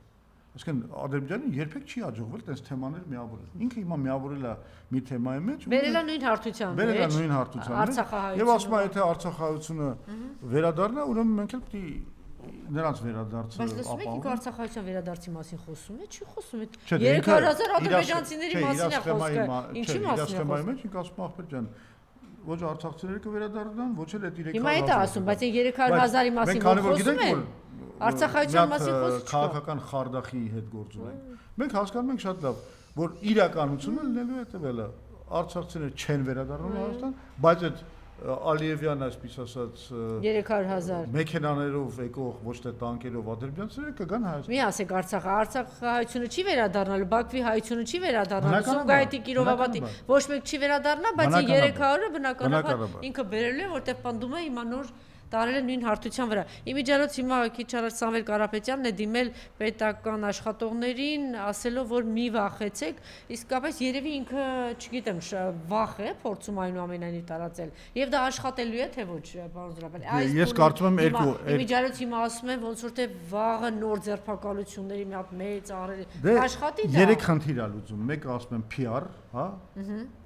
Այսինքն Ադրբեջանը երբեք չի հաջողվել այս թեմաներ միավորել։ Ինքը հիմա միավորել է մի թեմայի մեջ ու բերել է նույն հարթության մեջ։ Բերել է նույն հարթության մեջ։ Եվ ասում է, եթե Արցախահայությունը վերադառնա, ուրեմն մենք էլ պիտի նրանց վերադարձը ապահովում։ Բայց լսում եք, ինքը Արցախահայության վերադարձի մասին խոսում է, չի խոսում է։ 300,000 ադրբեջանցիների մասին է խոսքը։ Ինչի մասին է խոսքը։ Մեջ ինքը ասում է, ախպեր ջան, ոչ արցախցիները կվերադառնան, ոչ էլ այդ 300,000։ Հիմա այդ է ասում, բայց այն 300,000-ի մասին խոսում են։ Արցախահայության մասին խոսքը չկա։ Քաղաքական խարդախի հետ գործ ունենք։ Մենք հասկանում ենք շատ լավ, որ իրականությունը լինելու է հետևելը։ Արցախցիները չեն վերադառնում Հայաստան, բայց այդ Ալիևյան այսպես ասած 300,000 մեքենաներով եկող ոչ թե տանկերով ադրբեջանցիները կգան Հայաստան։ Մի ասեք Արցախահայությունը չի վերադառնալու, Բաքվի հայությունը չի վերադառնալու, Սումգայիթի, Կիրովաբադի ոչ մեկ չի վերադառնա, բայց 300-ը բնականաբար ինքը բերելու է, որտեղ պնդում է հիմա նոր տարել է նույն հարթության վրա։ Իմիջիալոց հիմա քիչ առաջ Սամվել Կարապետյանն է դիմել պետական աշխատողներին, ասելով, որ մի վախեցեք, իսկապես երևի ինքը, չգիտեմ, վախ է, փորձում այնուամենայնիվ տարածել։ Եվ դա աշխատելու է, թե ոչ, պարոն Զուրաբյան։ Ես կարծում եմ իմիջիալոց հիմա ասում են, ոնց որ թե վաղը նոր ձերբակալությունների մի հատ մեծ աղրելի աշխատի դա։ 3 խնդիր է լուծում։ Մեկը ասում եմ PR, հա։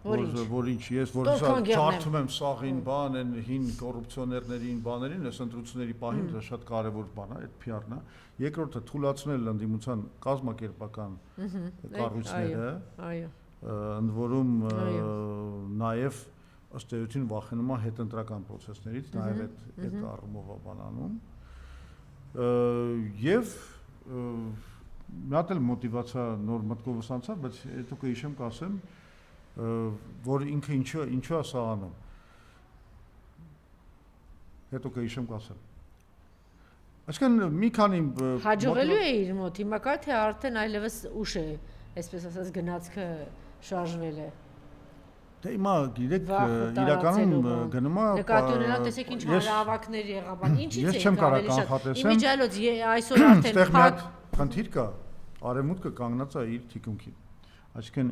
Որ ինչ ես որ ճարթում եմ սաղին բան, այն հին կոռուպցիոներներին բաներին, այս ընտրությունների պահին դա շատ կարևոր բան է, այդ PR-ն է։ Երկրորդը թույլատրել ընդդիմության կազմակերպական կառույցները, այո, ընդ որում նաև ըստ էության վախենում է հետընտրական process-ներից, նաև այդ առումով է բանանում։ Եվ մի հատ էլ մոտիվացիա նոր մտքովս անցավ, բայց հետո կհիշեմ կասեմ, որ ինքը ինչու է սա անում։ Հետո կհիշեմ կասեմ։ Այսինքն մի քանի հաջողելու է իր մոտ, հիմա կա թե արդեն այլևս ուշ է, այսպես ասած գնացքը շարժվել է։ Դե հիմա գիտեք իրականում գնում է նկատի ունենալ տեսեք ինչ հանրահավաքներ եղավ, բան ինչից ես է չեմ կարող ավելի շատ։ կանխատեսեմ։ Իմիջիայլոց այսօր արդեն Այստեղ մի հատ խնդիր կա, արևմուտքը կանգնած է իր թիկունքին։ Այսինքն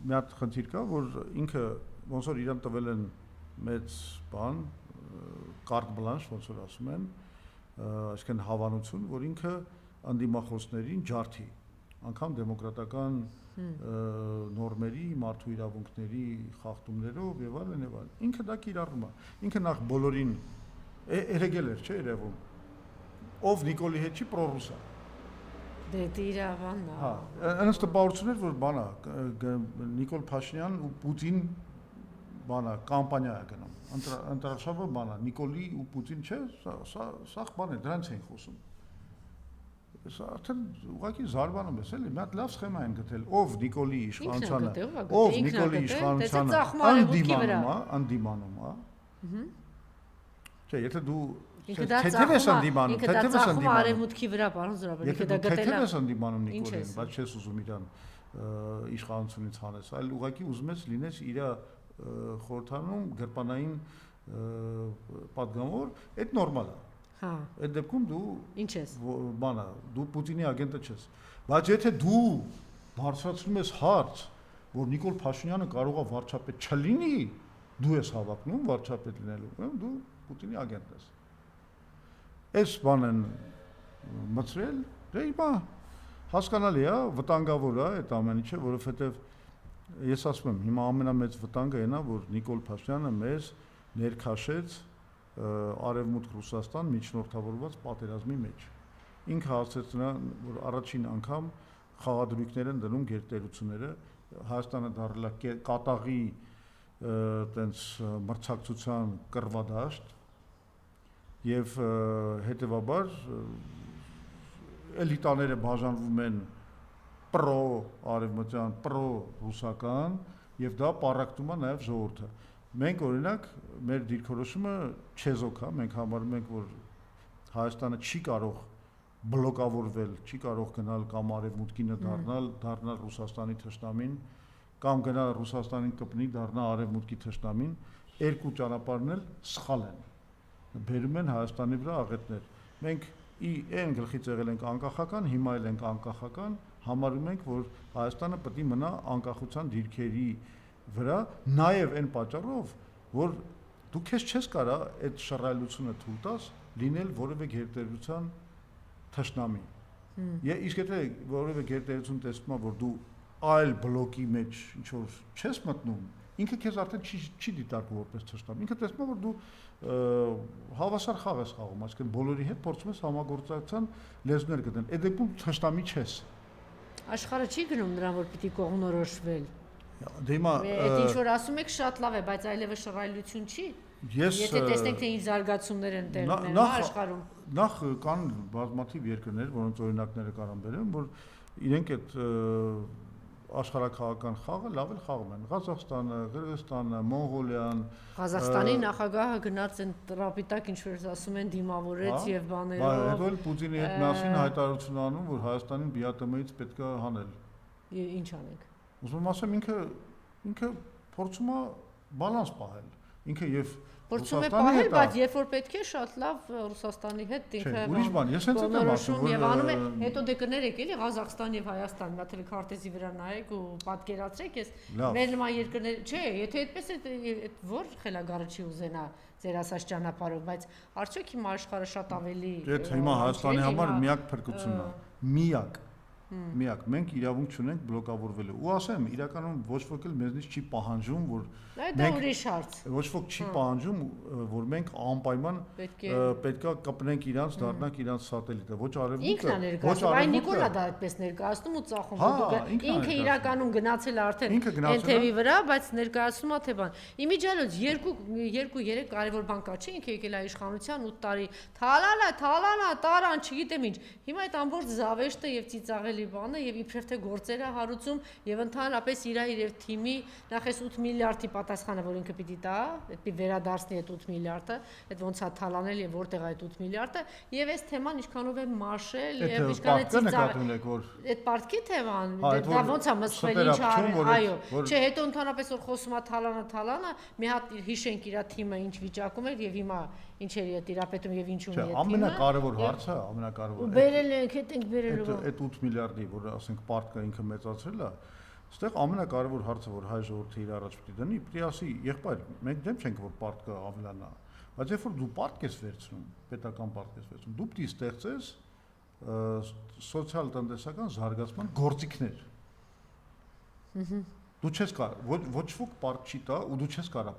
մի հատ խնդիր կա, որ ինքը ոնց որ իրան տվել են մեծ բան, կարտ բլանշ, ոնց որ ասում են, այսինքն հավանություն, որ ինքը անդիմախոսներին ջարդի, անգամ դեմոկրատական նորմերի, մարդու իրավունքների խախտումներով եւ այլն եւ այլն։ Ինքը դա կիրառում է։ Ինքը նախ բոլորին երեգել էր, չէ՞ երևում։ Ով Նիկոլի հետ չի պրոռուս է։ Դե իրավանն է։ Հա, այնպես տպավորություն էր, որ բանա Նիկոլ Փաշինյան ու Պուտին բանա կամպանիա է գնում։ Ընտրաշավը բանա Նիկոլի ու Պուտին չէ, սա բան է, դրանց էին խոսում։ Սա արդեն ուղղակի զարմանում ես, էլի, մի հատ լավ սխեմա են գտել, ով Նիկոլի իշխանությանը անդիմանում է։ Չէ, եթե դու թեթև ես անդիմանում, թեթև ես անդիմանում արևմուտքի վրա, պարոն Զորաբեկ, եթե դա գտել է։ Թեթև ես անդիմանում Նիկոլին, բայց չես ուզում իրան իշխանությունից հանես, այլ ուղղակի ուզում ես լինես իր խորհրդանում գրպանային պատգամավոր, այդ նորմալ է։ Հա։ Այդ դեպքում դու ինչ ես։ Բանա, դու Պուտինի ագենտը չես։ Բայց եթե դու բարձրացնում ես հարց, որ Նիկոլ Փաշինյանը կարող է վարչապետ չլինի, դու ես հավակնում վարչապետ լինելու, դու Պուտինի ագենտ ես։ Այս բանն մցրել, դե հիմա հասկանալի է, վտանգավոր է այդ ամեն ինչը, որովհետև ես ասում եմ, հիմա ամենամեծ վտանգը այն է, որ Նիկոլ Փաշինյանը մեզ ներքաշեց Արևմուտք Ռուսաստան միջնորդավորված պատերազմի մեջ։ Ինքը հասցրեց նրան, որ առաջին անգամ խաղադրույքներ են դնում գերտերությունները, Հայաստանը դարձել է կատաղի տենց մրցակցության կռվադաշտ եւ հետեւաբար էլիտաները բաժանվում են պրո արևմտյան, պրո ռուսական եւ դա պարակտում է նաեւ ժողովուրդը։ Մենք օրինակ մեր դիրքորոշումը չեզոք է, մենք համարում ենք, որ Հայաստանը չի կարող բլոկավորվել, չի կարող գնալ կամ արևմուտքինը դառնալ Ռուսաստանի թշնամին, կամ գնալ Ռուսաստանին կպնի դառնա արևմուտքի թշնամին, երկու ճանապարհն էլ սխալ են։ Բերում են Հայաստանի վրա աղետներ։ Մենք այն գլխից եղել ենք անկախական, հիմա էլ ենք անկախական, համարում ենք, որ Հայաստանը պետք է մնա անկախության դիրքերի վրա, նաև այն պատճառով, որ դու քեզ չես կարա այդ շռայլությունը թույլ տաս լինել որևէ գերտերության թշնամի։ Իսկ եթե որևէ գերտերություն տեսնում է, որ դու այլ բլոկի մեջ ինչ որ չես մտնում, ինքը քեզ արդեն չի դիտարկում որպես թշնամի։ Ինքը տեսնում է, որ դու հավասար խաղ ես խաղում, այսինքն բոլորի հետ փորձում ես համագործակցության լեզուներ գտնել։ Այդ դեպքում թշնամի չես։ Աշխարհը չի գնում նրան, որ պիտի կողմնորոշվել։ Դե հիմա այդ ինչ որ ասում եք շատ լավ է, բայց այլևս շռայլություն չի։ Եթե տեսնենք թե ինչ զարգացումներ են տեղի ունենում աշխարհում։ Նախ կան բազմաթիվ երկրներ, որոնց օրինակները կարան բերեմ, որ իրենք այդ աշխարհակաղական խաղը լավ էլ խաղում են։ Ղազախստանը, Կырգызստանը, Մոնղոլիան։ Ղազախստանի նախագահը գնաց են տրապիտակ ինչ որ ասում են դիմավորեց եւ բաներով։ Բայց հետո էլ Պուտինի հետ միասին հայտարարություն անում, որ Հայաստանին բիատեմից պետք է հանել։ Ինչ անենք։ Ուզում ասեմ ինքը փորձում է բալանս պահել։ Ինքը եւ փորձում է պահել, բայց երբ որ պետք է շատ լավ Ռուսաստանի հետ ինքը ուրիշ բան, ես հենց այդ եմ ասում, եւ անում է, հետո դե կներեք էլի Ղազախստան եւ Հայաստան, նա թելքարտեզի վրա նայեք ու պատկերացրեք, ես մեր նման երկրներ, չէ, եթե այդպես է, որ խելագարը չի ուզենա ձեր ասած ճանապարհով, բայց արդյոք հիմա աշխարհը շատ ավելի Այդ հիմա Հայաստանի համար միակ փրկությունն է։ Միակ մենք իրավունք չունենք բլոկավորվելու։ Ու ասեմ, իրականում ոչ ոք էլ մեզնից չի պահանջում, որ մենք ուրիշ հարց։ Ոչ ոք չի պահանջում, որ մենք անպայման պետքա կպնենք իրանց, դառնանք իրանց սատելիտը։ Ոչ արևմուտքը, ոչ արևմուտքը։ Այն Նիկոլա դա այդպես ներկայացնում ու ծախում, որ ինքը իրականում գնացել է արդեն այն թևի վրա, բայց ներկայացնում է թե բան։ Իմիջիայլոց 2-3 կարևոր բան կա, չէ՞, ինքը եկել է իշխանության 8 տարի, թալանա, տարան, չգիտեմ ինչ։ Հիմա այդ ամբողջ զավեշտը եւ ծիծաղելի ավելի բանը եւ իբրև թե գործեր է հարուցում եւ ընդհանրապես իր թիմի նախ էս 8 միլիարդի պատասխանը, որ ինքը պիտի տա, պիտի վերադարձնի այդ 8 միլիարդը, այդ ոնց է թալանել եւ որտեղ է այդ 8 միլիարդը եւ այս թեման ինչքանով է մաշել եւ ինչքան է ծիծաղ։ Այդ պարտքի թեման, դա ոնց է մսվել, ինչ արել, այո, չէ, հետո ընդհանրապես որ խոսում է թալանը, մի հատ հիշենք իր թիմը ինչ վիճակում էր եւ հիմա ինչերի է տիրապետում եւ ինչու մի է թիմը։ Ամենակարևոր հարցը, ամենակարևորը։ Բերել ենք, հետ ենք բերել։ Այդ 8 միլիարդի, որ ասենք պարտքը ինքը մեծացրել է, այստեղ ամենակարևոր հարցը, որ հայ ժողովուրդը իր առաջ պիտի դնի, պիտի ասի, եղբայր, մենք դեմ չենք որ պարտքը ավելանա, բայց երբ որ դու պարտք ես վերցնում, պետական պարտք ես վերցնում, դու պիտի ստեղծես սոցիալ-տնտեսական զարգացման գործիքներ։ Դու չես կարող, ոչ ոք պարտք չի տա ու դու չես կարող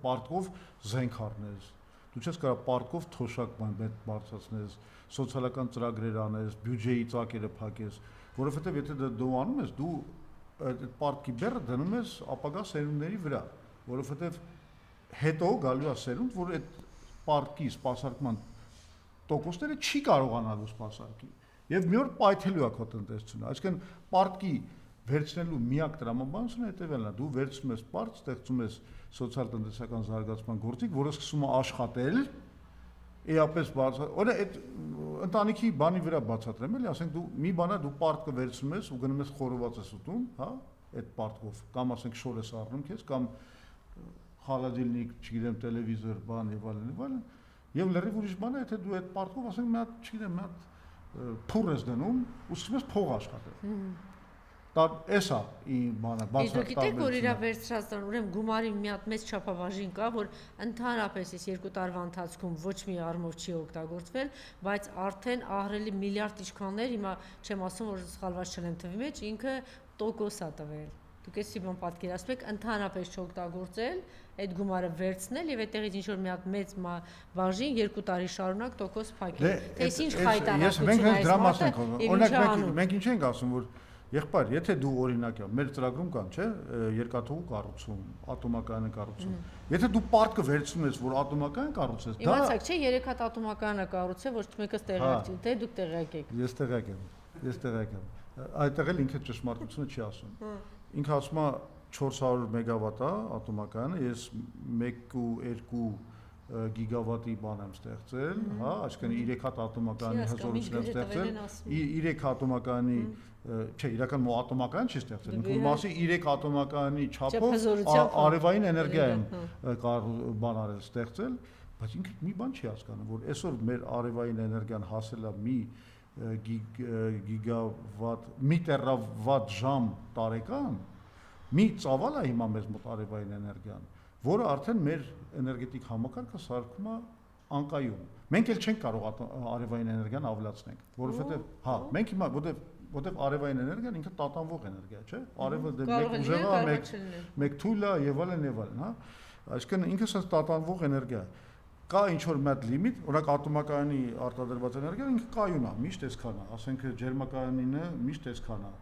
պարտքով զենք առնես։ Դու չես կարող պարտքով թոշակ բարձրացնես, սոցիալական ծրագրեր անես, բյուջեի ծակերը փակես, որովհետև եթե դու անում ես, դու այդ պարտքի բեռը դնում ես ապագա սերունդների վրա, որովհետև հետո գալու է սերունդ, որ այդ պարտքի սպասարկման տոկոսները չի կարողանալու սպասարկի եւ մի օր պայթելու է քո տնտեսությունը, այսինքն պարտքի վերցնելու միակ տրամաբանությունը հետևյալն է, դու վերցնում ես պարտ, ստեղծում ես սոցիալ-տնտեսական զարգացման գործիք, որը սկսում է աշխատել, էապես օրինակ այդ ընտանիքի բանի վրա բացատրեմ էլի, ասենք դու մի բանա դու պարտքը վերցնում ես ու գնում ես խորոված ես ուտում, հա, այդ պարտքով, կամ ասենք շոր ես առնում քեզ, կամ խալադիլնիկ, չգիտեմ, տելևիզոր, բան եւ այլն, եւ լրիվ ուրիշ բան է, եթե դու այդ պարտքով ասենք մի հատ, չգիտեմ, մի հատ փուր ես դնում ու սկսում ես փող աշխատել։ Դա էսա իմ բանը բացառ։ Իսկ գիտեք որ իրա վերցրած դրան, ուրեմն գումարի մի հատ մեծ չափաբաժին կա, որ ընդհանրապես այս 2 տարվա ընթացքում ոչ մի առումով չի օգտագործվել, բայց արդեն ահռելի միլիարդ իշխաններ, հիմա չեմ ասում որ սխալված չեմ թվի մեջ, ինքը տոկոս է տվել։ Դուք էսի բան պատկերացրեք, ընդհանրապես չօգտագործել, այդ գումարը վերցնել եւ այդտեղից ինչ որ մի հատ մեծ բաժին 2 տարի շարունակ տոկոս փակել։ Թե ինչ խայտարակություն է այս մարդը։ Օրինակ մենք ինչ ենք ասում որ եղբայր, եթե դու օրինակ մեր ծրագրում կան, չէ, երկաթուղու կառուցում, ատոմակայանը կառուցում։ Եթե դու պարտքը վերցնում ես, որ ատոմակայան կառուցես, դա իմացաք, չէ, 3 հատ ատոմակայանը կառուցել, ոչ մեկս տեղյակ չի, թե դուք տեղյակ եք։ Ես տեղյակ եմ։ Այդտեղ էլ ինքը ճշմարտությունը չի ասում։ Ինքը ասում է 400 մեգավատ է ատոմակայանը, ես 1.2 գիգավատի բան եմ ստեղծել, հա, այսինքն 3 հատ ատոմակայանի հզորություն եմ ստեղծել, 3 ատոմակայանի, չէ, իրական ատոմակայան չի ստեղծել, ինքը մասի 3 ատոմակայանի չափով արևային էներգիա եմ բան արել ստեղծել, բայց ինքը մի բան չի հասկանում, որ այսօր մեր արևային էներգիան հասել է մի գիգավատ, մի տերավատ ժամ տարեկան, մի ծավալ է հիմա մեզ մոտ արևային էներգիան, որը արդեն մեր էներգետիկ համակարգը սարքում է անկայուն։ Մենք էլ չենք կարող արևային էներգիան ավելացնենք, որովհետև հա, մենք հիմա որտեղ արևային էներգիան ինքը տատանվող էներգիա, չէ՞։ Արևը մեկ ուժեղ է, մեկ թույլ է եւ այլն, հա։ Այսինքն ինքը sense տատանվող էներգիա է։ Կա ինչ որ մի հատ լիմիտ, օրինակ ատոմակայանի արտադրված էներգիան ինքը կայուն է, միշտ այսքան է, ասենք ջերմակայանինը միշտ այսքան է։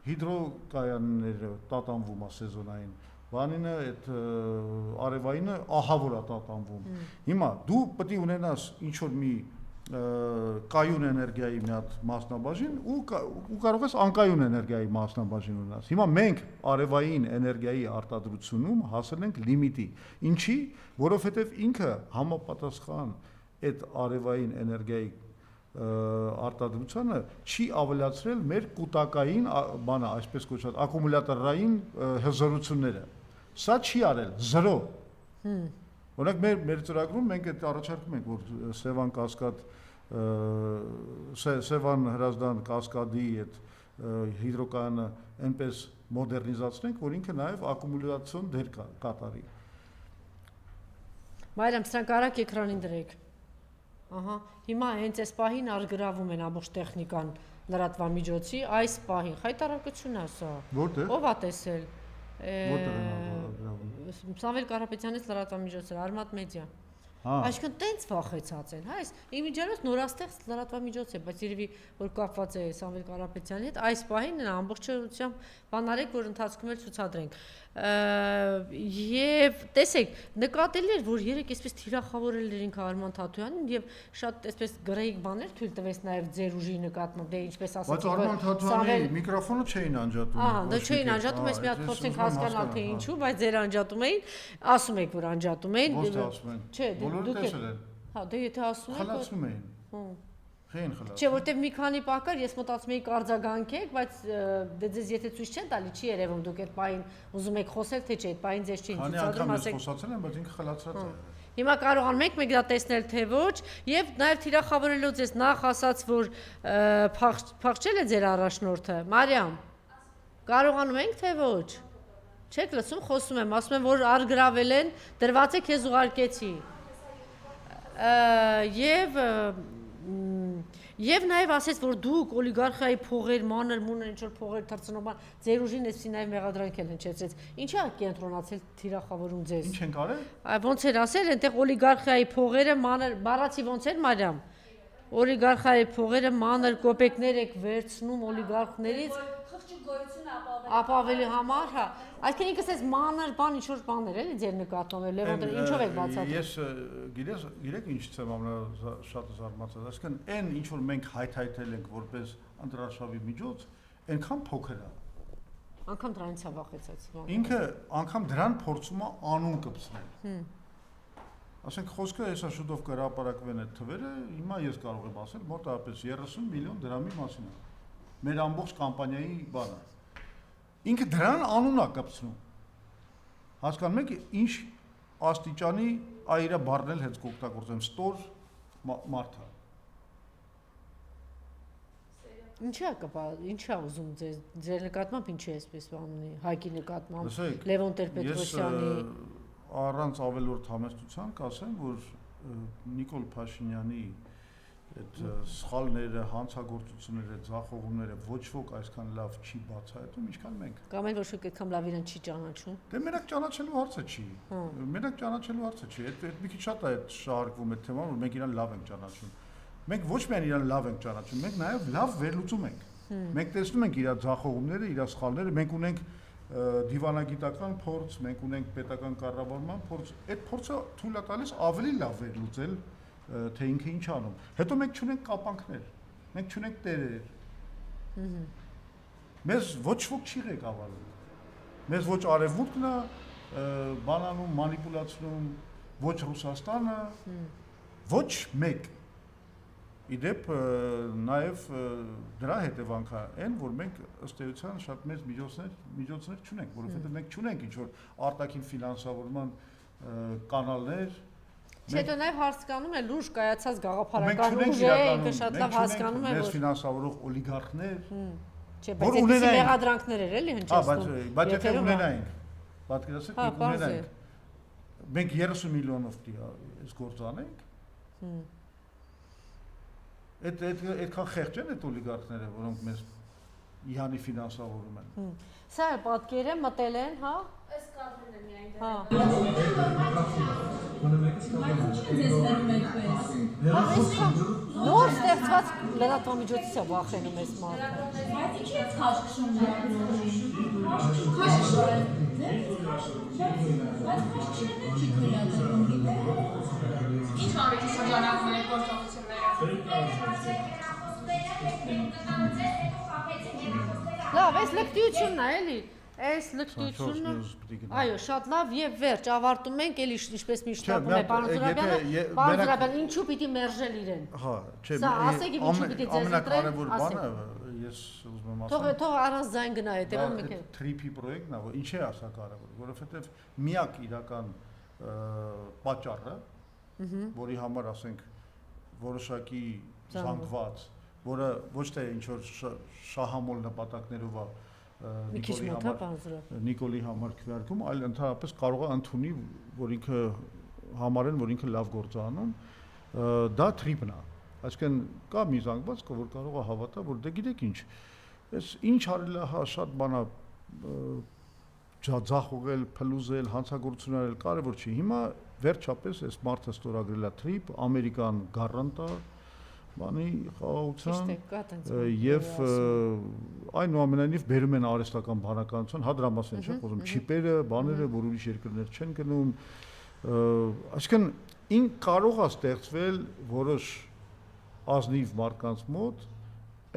Հիդրոկայանները տատանվում է սեզոնային, բանինը այդ արևայինը ահավոր է տատանվում։ Հիմա դու պետք է ունենաս ինչ որ մի կայուն էներգիայի մի հատ մասնաբաժին ու կարող ես անկայուն էներգիայի մասնաբաժին ունենաս։ Հիմա մենք արևային էներգիայի արտադրությունում հասել ենք լիմիտի։ Ինչի, որովհետև ինքը համապատասխան այդ արևային էներգիայի արտադրությանը չի ավելացրել մեր կուտակային բանը, այսպես կոչված ակումուլյատորային հզորությունները։ Սա չի արել 0։ Օրինակ մեր ծրագրում մենք այդ առաջարկում ենք, որ Սևան կասկադ Սևան հրազդան կասկադի այդ հիդրոկայանը այնպես մոդեռնիզացնենք, որ ինքը նաև ակումուլյացիոն դեր կատարի։ Մայրամ, սրանք արագ էկրանին դրեք։ Ահա, հիմա հենց այս պահին արգրավում են ամբողջ տեխնիկան լրատվամիջոցի, այս պահին խայտարակություն է սա։ Որտե՞ղ։ Ո՞վ է տեսել։ Որտե՞ղ են արգրավում։ Սամվել Կարապետյանից լրատվամիջոցը, Արմատ մեդիա։ Այսինքն տենց վախեցած են, հա, այս իմիջիայլոց նորաստեղծ լրատվամիջոց է, բայց երևի որ կապված է Սամվել Կարապետյանի հետ, այս պահին ամբողջությամբ բան արեք, որ ընթացքում էլ ցուցադրենք։ Եվ տեսեք, նկատելի էր, որ երեք այսպես թիրախավորել էր ինքը Արման Թաթոյանին եւ շատ այսպես գրեիկ բաներ թույլ տվեց նաեւ ձեր ուժի նկատմամբ, դե ինչպես ասացիք, բայց Արման Թաթոյանի միկրոֆոնը չէին անջատում։ Դա չէին անջատում, այս մի հատ փորձենք հասկանալ թե ինչու, բայց ձեր անջատում էին, ասում եք, որ անջատում էին։ Ո՞նց ասում են։ Չէ, դուք տեսել են։ Հա, դե եթե ասում եք, խլացում էին։ Չէին խլացում։ Չէ, որտեվ մի քանի պակար ես մտածում էի կարձագանքեք, բայց դե ձեզ եթե ցույց չեն տալի, չի երևում դուք այդ պահին ուզում եք խոսել, թե չէ, այդ պահին ձեզ չի ցուցադրում, ասեք։ Խոսացել են, բայց ինքը խլացած է։ Հիմա կարողանում եք մեկ դա տեսնել թե ոչ, եւ նաեւ թիրախավորելով ձեզ նախ ասած, որ փախչել է ձեր առաջնորդը, Մարիամ։ Կարողանում ենք թե ոչ։ Չեք լսում, խոսում եմ, ասում եմ, որ արգրավել են, դրված է քեզ ուղարկեցի։ Եվ նաև ասեց, որ դուք օլիգարխիայի փողեր, մանր մունր ինչ որ փողեր թռցնող, ձեր ուժին էսի նաև մեղադրանք էլ հնչեցրեց։ Ինչա կենտրոնացել թիրախավորում ձեզ։ Ինչ ենք արել։ Ոնց էր ասել, այնտեղ օլիգարխիայի փողերը մանր, բառացի ոնց էր Մարիամ։ Օլիգարխիայի փողերը մանր կոպեկներ եք վերցնում օլիգարխներից ապավելի համար, հա։ Այսինքն ինքս էս մանր բան ինչ որ բաներ էլի ձեր նկատմամբ Լևոն ինչով եք բացատրում։ Ես գիտեք ինչից եմ ամենաշատը զարմացած, այսինքն այն ինչ որ մենք հայթայթել ենք որպես անդրաշավի միջոց, այնքան փոքր է։ Անկամ դրանից է վախեցած։ Ինքը անգամ դրան փորձում է անուն կպցնել։ Ասենք խոսքը հեսա շուտով կհրապարակվեն այդ թվերը, հիմա ես կարող եմ ասել մոտավորապես 30 միլիոն դրամի մասին է։ Մեր ամբողջ կամպանիայի բանը։ Ինքը դրան անուն է կպցնում։ Հասկանում եք ինչ աստիճանի այրա բառնել հետ կօգտագործեմ ստոր մարդը։ Ինչա ուզում ձեր նկատմամբ ինչի է այսպես բանի Հայկի նկատմամբ Լևոն Տեր-Պետրոսյանի առանց ավելորդ համեստության կասեմ, որ Նիկոլ Փաշինյանի այդ սխալները, հանցագործությունները, ձախողումները ոչ ոք այսքան լավ չի բացահայտում, ինչքան մենք։ Կամ էլ ոչ ոք այդքան լավ իրեն չի ճանաչում։ Դե մենակ ճանաչելու հարցը չի։ Մենակ ճանաչելու հարցը չի։ Այդ մի քիչ շատ է այդ շահարկվում այդ թեման, որ մենք իրան լավ ենք ճանաչում։ Մենք ոչ միայն իրան լավ ենք ճանաչում, մենք նաև լավ վերլուծում ենք։ Մենք տեսնում ենք իր ձախողումները, իր սխալները, մենք ունենք դիվանագիտական փորձ, մենք ունենք պետական կառավարման փորձ, այդ փորձը թույլ է տալիս ավելի լավ վերլուծել, թե ինքը ինչ անում։ Հետո մենք չունենք կապանքներ, մենք չունենք տերեր։ Մեզ ոչ ոք չի ղեկավարում։ Մեզ ոչ արևմուտքն է բանանում, մանիպուլացնում, ոչ Ռուսաստանը, ոչ մեկ։ Իդեպ նաև դրա հետևանքը այն, որ մենք ըստ էության շատ մեծ միջոցներ չունենք, որովհետև մենք չունենք ինչ-որ արտաքին ֆինանսավորման կանալներ։ Հետո նաև հասկանում է լուրջ կայացած գաղափարական ուժը, ինքը շատ լավ հասկանում է, որ մեզ ֆինանսավորող օլիգարխներ, չէ, բայց այդպիսի մեղադրանքներ էր էլի հնչեցնում։ Բայց եթե ունենայինք, պատկերացրեք, մենք ունենայինք, մենք 30 միլիոնով այս գործ անենք, այդքան խեղճ են այդ օլիգարխները, որոնք մեզ իհանի ֆինանսավորում են։ Սա է պատկերը մտել են, հա։ Այս կադրն է միայն Հա։ Նոր ստեղծված լրատվամիջոցից է վախենում այս մարդը։ Բայց ինչի՞ է քաշքշում Ինչ անվիճի շրջանակում են Լավ, այս լկտիությունն է, էլի։ Այս լկտիությունը, այո, շատ լավ եւ վերջ ավարտում ենք, էլի ինչպես միշտ ասում է պարոն Զուրաբյանը, պարոն Զուրաբյան, ինչու պիտի մերժել իրեն։ Հա, չէ, Սա ասեք ինչու պիտի ձեզ ամենակարևոր բանը ես ուզում եմ ասել։ Թող առանց ձայն գնա հետևան մեկ է։ 3P պրոյեկտն է, որ ինչի է ասա կարևոր, որովհետեւ միակ իրական պատճառը, որի համար ասենք որոշակի զանգված, որը ոչ թե ինչ որ շահամոլ նպատակներով է Նիկոլի համար քվեարկում, այլ ընդհանրապես կարող է ընդունի, որ ինքը համարեն, որ ինքը լավ գործ է անում, դա թրիպն է։ Այսինքն կա մի զանգված, որ կարող է հավատա, որ դե գիտեք ինչ, այս ինչ արել է, հա, շատ բան է ձախողել, փլուզել, հանցագործություն արել, կարևոր չի։ Հիմա վերջապես այս մարդը ստորագրել է TRIP, ամերիկան գարանտա բանի խաղաղության եւ այնուամենայնիվ բերում են արհեստական բանականություն, հա դրա մասին չէ՞ խոսում, չիպերը, բաները, որ ուրիշ երկրներ չեն գնում, այսինքն ին կարող է ստեղծվել որոշ ազնիվ մարդկանց մոտ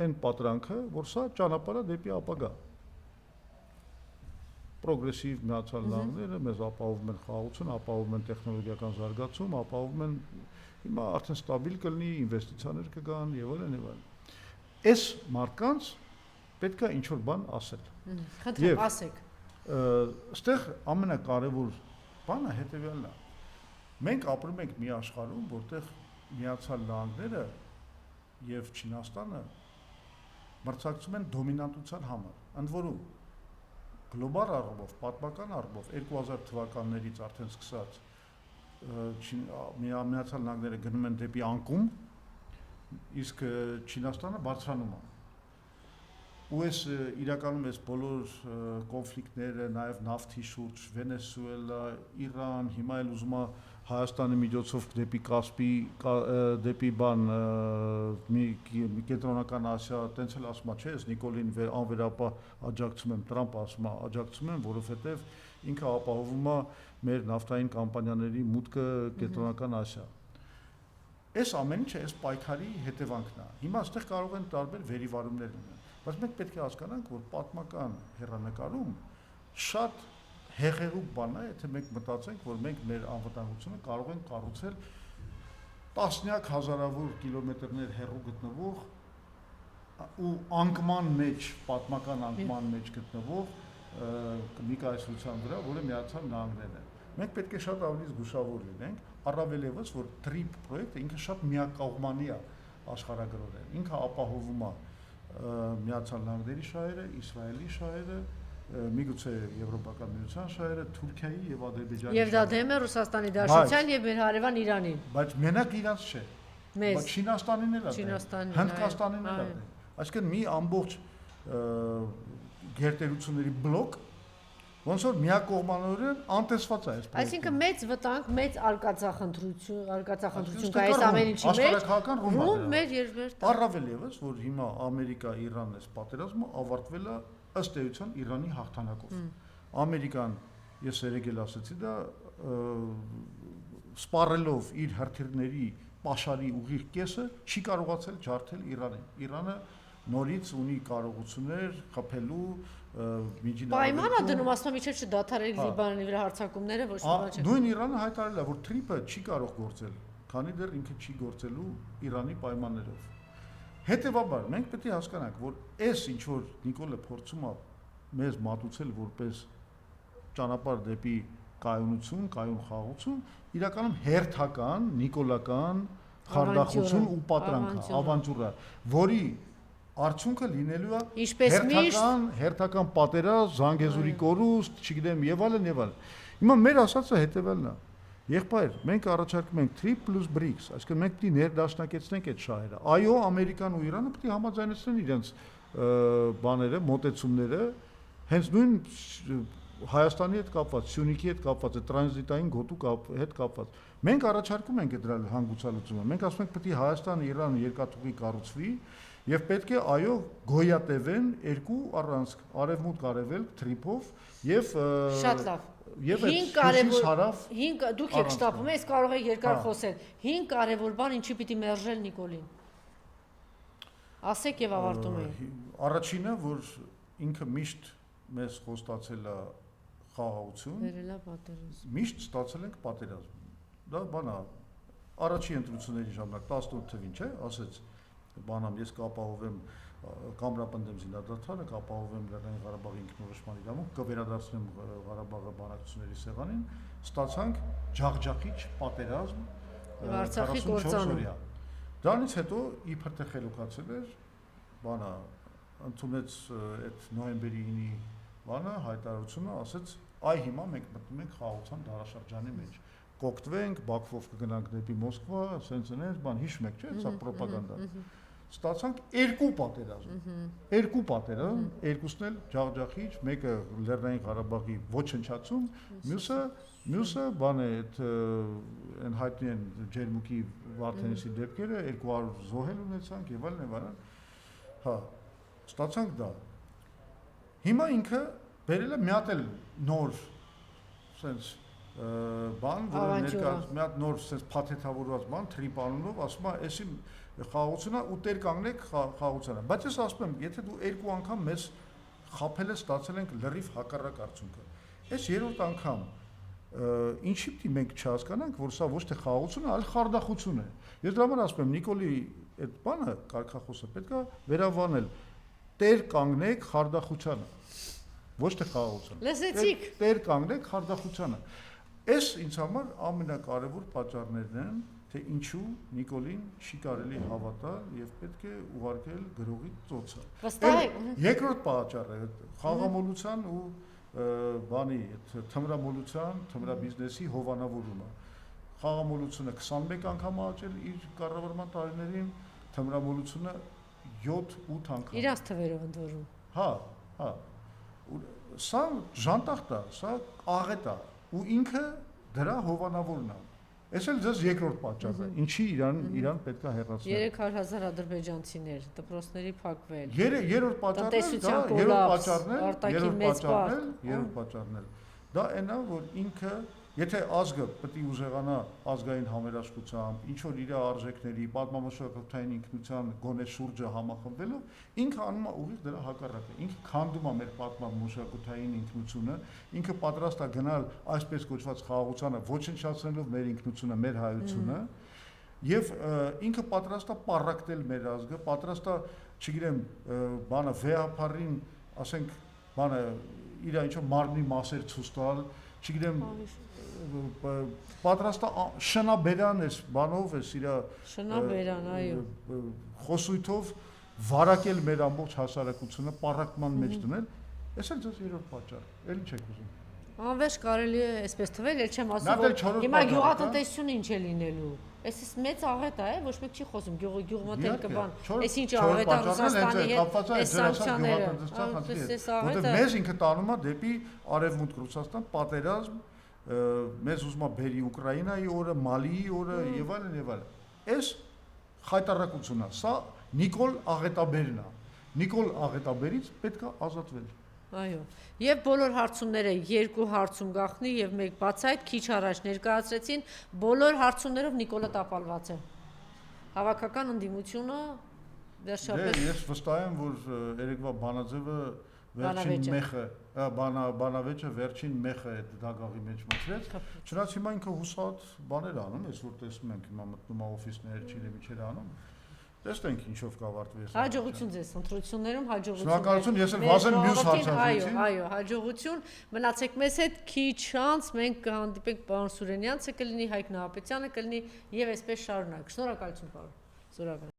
այն պատրանքը, որ սա ճանապարհ է դեպի ապագա։ Պրոգրեսիվ Միացյալ Նահանգները մեզ ապահովում են խաղաղություն, ապահովում են տեխնոլոգիական զարգացում, ապահովում են հիմա արդեն ստաբիլ կլինի, ինվեստիցիաներ կգան եւ այլն եւ այլն։ Այս մարդկանց պետք է ինչ-որ բան ասել։ Խնդրեմ, ասեք։ Այստեղ ամենակարևոր բանը հետեւյալն է։ Մենք ապրում ենք մի աշխարհում, որտեղ Միացյալ Նահանգները եւ Չինաստանը մրցակցում են դոմինանտության համար։ Ընդ որում գլոբալ առումով, պատմական առումով 2000 թվականներից արդեն սկսած Միացյալ Նահանգները գնում են դեպի անկում, իսկ Չինաստանը բարձրանում է։ Ու այս իրականում այս բոլոր կոնֆլիկտները, նաև նավթի շուրջ, Վենեսուելա, Իրան, հիմա էլ ուզում է Հայաստանի միջոցով դեպի Կասպի, դեպի բան կենտրոնական Ասիա, տենց էլ ասում է, չէ՞, ես Նիկոլին անվերապահ աջակցում եմ, Տրամպը ասում է, աջակցում եմ, որովհետև ինքը ապահովում է մեր նավթային կամպանիաների մուտքը կենտրոնական Ասիա։ Այս ամեն ինչը այս պայքարի հետևանքն է։ Հիմա այստեղ կարող են տարբեր վերիվարումներ լինել, բայց մենք պետք է հասկանանք, որ պատմական հեռանկարում շատ հեղեղուկ բան է, եթե մենք մտածենք, որ մենք մեր անվտանգությունը կարող ենք կառուցել տասնյակ հազարավոր կիլոմետրներ հեռու գտնվող ու անկման մեջ, պատմական անկման մեջ գտնվող մի կայսրության վրա, որը Միացյալ Նահանգներն են։ Մենք պետք է շատ ավելի զգուշավոր լինենք, առավել ևս, որ TRIP պրոյեկտը ինքը շատ միակողմանի է աշխարհագրորեն։ Ինքը ապահովում է Միացյալ Նահանգների շահերը, Իսրայելի շահերը, միգուցե Եվրոպական միության շահերը, Թուրքիայի եւ Ադրբեջանի։ Եվ դա դեմ է Ռուսաստանի Դաշնության եւ մեր հարևան Իրանին։ Բայց մենակ իրանց չէ։ Բայց Չինաստանին էլ է։ Հնդկաստանին էլ է։ Այսինքն մի ամբողջ գերտերությունների բլոկ ոնց որ միակողմանորեն անտեսված է այս պրոյեկտը։ Այսինքն մեծ վտանգ, մեծ արկածախնդրություն կա այս ամեն ինչի մեջ։ Ում մեր երկրորդ։ Առավել ևս, որ հիմա Ամերիկա-Իրանն այս պատերազմը ավարտվել է ըստ էության Իրանի հաղթանակով։ Ամերիկան, ես երեկ էլ ասացի դա, սպառելով իր հրթիռների պաշարի ուղիղ կեսը չի կարողացել ջարդել Իրանին։ Իրանը նորից ունի կարողություններ խփելու միջին պայմանը դնում ասում իջեր չդադարել Լիբանանի վրա հարձակումները ոչ մի բան չէ։ Նույն Իրանը հայտարարել է, որ TRIP-ը չի կարող գործել, քանի դեռ ինքը չի գործելու Իրանի պայմաններով։ Հետևաբար մենք պետք է հասկանանք, որ այս ինչ որ Նիկոլը փորձում է մեզ մատուցել որպես ճանապարհ դեպի կայունություն, կայուն խաղաղություն, իրականում հերթական, նիկոլական խարդախություն ու պատրանք է, ավանտյուրա, որի արդյունքը լինելու է հերթական պատերազմ, Զանգեզուրի կորուստ, չգիտեմ, եւ այլն եւ այլն։ Հիմա մեր ասածը հետեւյալն է. Եղբայր, մենք առաջարկում ենք TRIP + BRICS, այսինքն մենք պետք է ներդաշնակեցնենք այդ շահերը։ Այո, Ամերիկան ու Իրանը պետք է համաձայնեցնեն իրենց բաները, մոտեցումները, հենց նույն Հայաստանի հետ կապված, Սյունիքի հետ կապված, տրանզիտային գոտու հետ կապված։ Մենք առաջարկում ենք դրա հանգուցալուծումը։ Մենք ասում ենք պետք է Հայաստան-Իրան երկաթուղի կառուցվի եւ պետք է այո գոյատևեն երկու առանցք, արևմուտք-արևելք TRIP-ով եւ շատ լավ։ Եվ 5 կարևոր 5 դուք եք շտապում, ես կարող եմ երկար խոսել։ 5 կարևոր բան ինչի պիտի մերժել Նիկոլին։ Ասեք եւ ավարտում ենք։ Առաջինը, որ ինքը միշտ մեզ խոստացել է խաղաղություն, վերելա պատերազմ։ Միշտ ստացել ենք պատերազմ։ Դա բան է։ Առաջին ընտրությունների ժամանակ 18 թվին, չէ՞, ասեց բանամ ես կապահովեմ կամրապնդեմ զինադադարը, կապահովեմ Լեռնային Ղարաբաղի ինքնորոշման իրավունք, կվերադարձնեմ Ղարաբաղը բանակցությունների սեղանին, ստացանք ջախջախիչ պատերազմ 44 օրյա։ Դրանից հետո իբր թե խելոքացել էր, բանը ընդունեց այդ նոյեմբերի 9-ի բանը հայտարարությունը, ասեց այ հիմա մենք մտնում ենք խաղաղության դարաշրջանի մեջ։ Կօգտվենք, Բաքվով կգնանք դեպի Մոսկվա, սենց էներ, բան հիշում եք, չէ՞, սա ռոպագանդա։ ստացանք երկու պատերազմ։ Երկու պատերազմ, երկուսն էլ ջախջախիչ, մեկը Լեռնային Ղարաբաղի ոչնչացում, մյուսը բան է, այն հայտնի են Ջերմուկի Վարդենիսի դեպքերը, 200 զոհել ունեցանք եւ այլն։ Հա, ստացանք դա։ Հիմա ինքը բերել է մի հատ էլ նոր sense բան, որը ներկայացնում մի հատ նոր sense փաթեթավորված բան, Trip անունով, ասում է, էսի խաղաղությունն ու տեր կանգնեք խաղաղությանը։ Բայց ես ասում եմ, եթե դու երկու անգամ մեզ խաբել ես, ստացել ենք լրիվ հակառակ արդյունքը։ Այս երրորդ անգամ ինչի՞ պիտի մենք չհասկանանք, որ սա ոչ թե խաղաղություն է, այլ խարդախություն է։ Ես դրա համար ասում եմ, Նիկոլի այդ բանը, կարգախոսը պետք է վերավանել։ Տեր կանգնեք խարդախությանը, ոչ թե խաղաղությանը։ Լսեցիք։ Տեր կանգնեք խարդախությանը։ Այս ինձ համար ամենակարևոր պատճառներն են, թե ինչու Նիկոլին չի կարելի հավատալ եւ պետք է ուղարկել գրողի ծոցը։ Երկրորդ պատճառը խաղամոլության ու բանի թմրամոլության, թմրաբիզնեսի հովանավորումը։ Խաղամոլությունը 21 անգամ աճել իր կառավարման տարիներին, թմրամոլությունը 7-8 անգամ։ Իրանց թվերով ընդորում։ Հա։ Սա ժանտախտ է, սա աղետ է ու ինքը դրա հովանավորն է։ Այս էլ ձեզ երկրորդ պատճառն է, ինչի իրան պետք է հեռացնել։ 300,000 ադրբեջանցիներ, դպրոցների փակվել։ Երրորդ պատճառն է, դա այնա, որ ինքը, եթե ազգը պետք է ուժեղանա ազգային համերաշխությամբ, ինչ որ իր արժեքների, պատմամշակութային ինքնության գոնե շուրջը համախմբվելով, ինքը անում է ուղիղ դրա հակառակը։ Ինքը քանդում է մեր պատմամշակութային ինքնությունը, ինքը պատրաստ է գնալ այսպես կոչված խաղաղությանը, ոչնչացնելով մեր ինքնությունը, մեր հայությունը, եւ ինքը պատրաստ է պառակտել մեր ազգը, պատրաստ է, չգիտեմ, բանը վեհապարին, ասենք, բանը իր ինչ-որ մարմնի մասեր ցույց տալ, չգիտեմ, պատրաստ է շնաբերան էս բանով, էս իր շնաբերան, այո, խոսույթով վարակել մեր ամբողջ հասարակությունը, պառակտման մեջ դնել, այս էլ ձեզ երրորդ պատճառ, էլ ինչ եք ուզում։ Անվերջ կարելի է այսպես թվել, էլ չեմ ասում, որ հիմա գյուղատնտեսությունը ինչ է լինելու։ Այսպես մեծ աղետ է, ոչ մեկ չի խոսում գյուղմթել կբան։ Այս ինչ աղետ է Ռուսաստանի հետ, այս սանկցիաները։ Որտեղ մեզ ինքը տանում է դեպի արևմուտք Ռուսաստան պատերազմ, մեզ ուզում է բերի Ուկրաինայի օրը, Մալիի օրը եւ այլն։ Այս խայտարակությունն է, սա Նիկոլ աղետաբերն է։ Նիկոլ աղետաբերից պետք է ազատվել։ Այո, եւ բոլոր հարցումները երկու հարցում գախնի եւ մեկ բացայտ քիչ առաջ ներկայացրեցին, բոլոր հարցումներով Նիկոլը տապալված է։ Հավաքական ընդդիմությունը վերջապես ես վստահ եմ, որ երեկվա բանաձևը վերջին մեխը, բանավեճը վերջին մեխը այդ դագաղի մեջ մտցրեց։ Չնայած հիմա ինքը հուսահատ բաներ անում, ես որ տեսնում ենք հիմա մտնում է օֆիսներ, չիլի անում։ Տեսնենք ինչով կավարտվի այս։ Հաջողություն ձեզ ընտրություններում, հաջողություն։ Շնորհակալություն, ես էլ վազեմ մյուս հարցազրույցին։ Այո, հաջողություն։ Մնացեք մեզ հետ, քիչ անց մենք կհանդիպենք պարոն Սուրենյանցը, կլինի Հայկ Նահապետյանը, կլինի եւ այսպես շարունակ։ Շնորհակալություն, պարոն Զորավյան։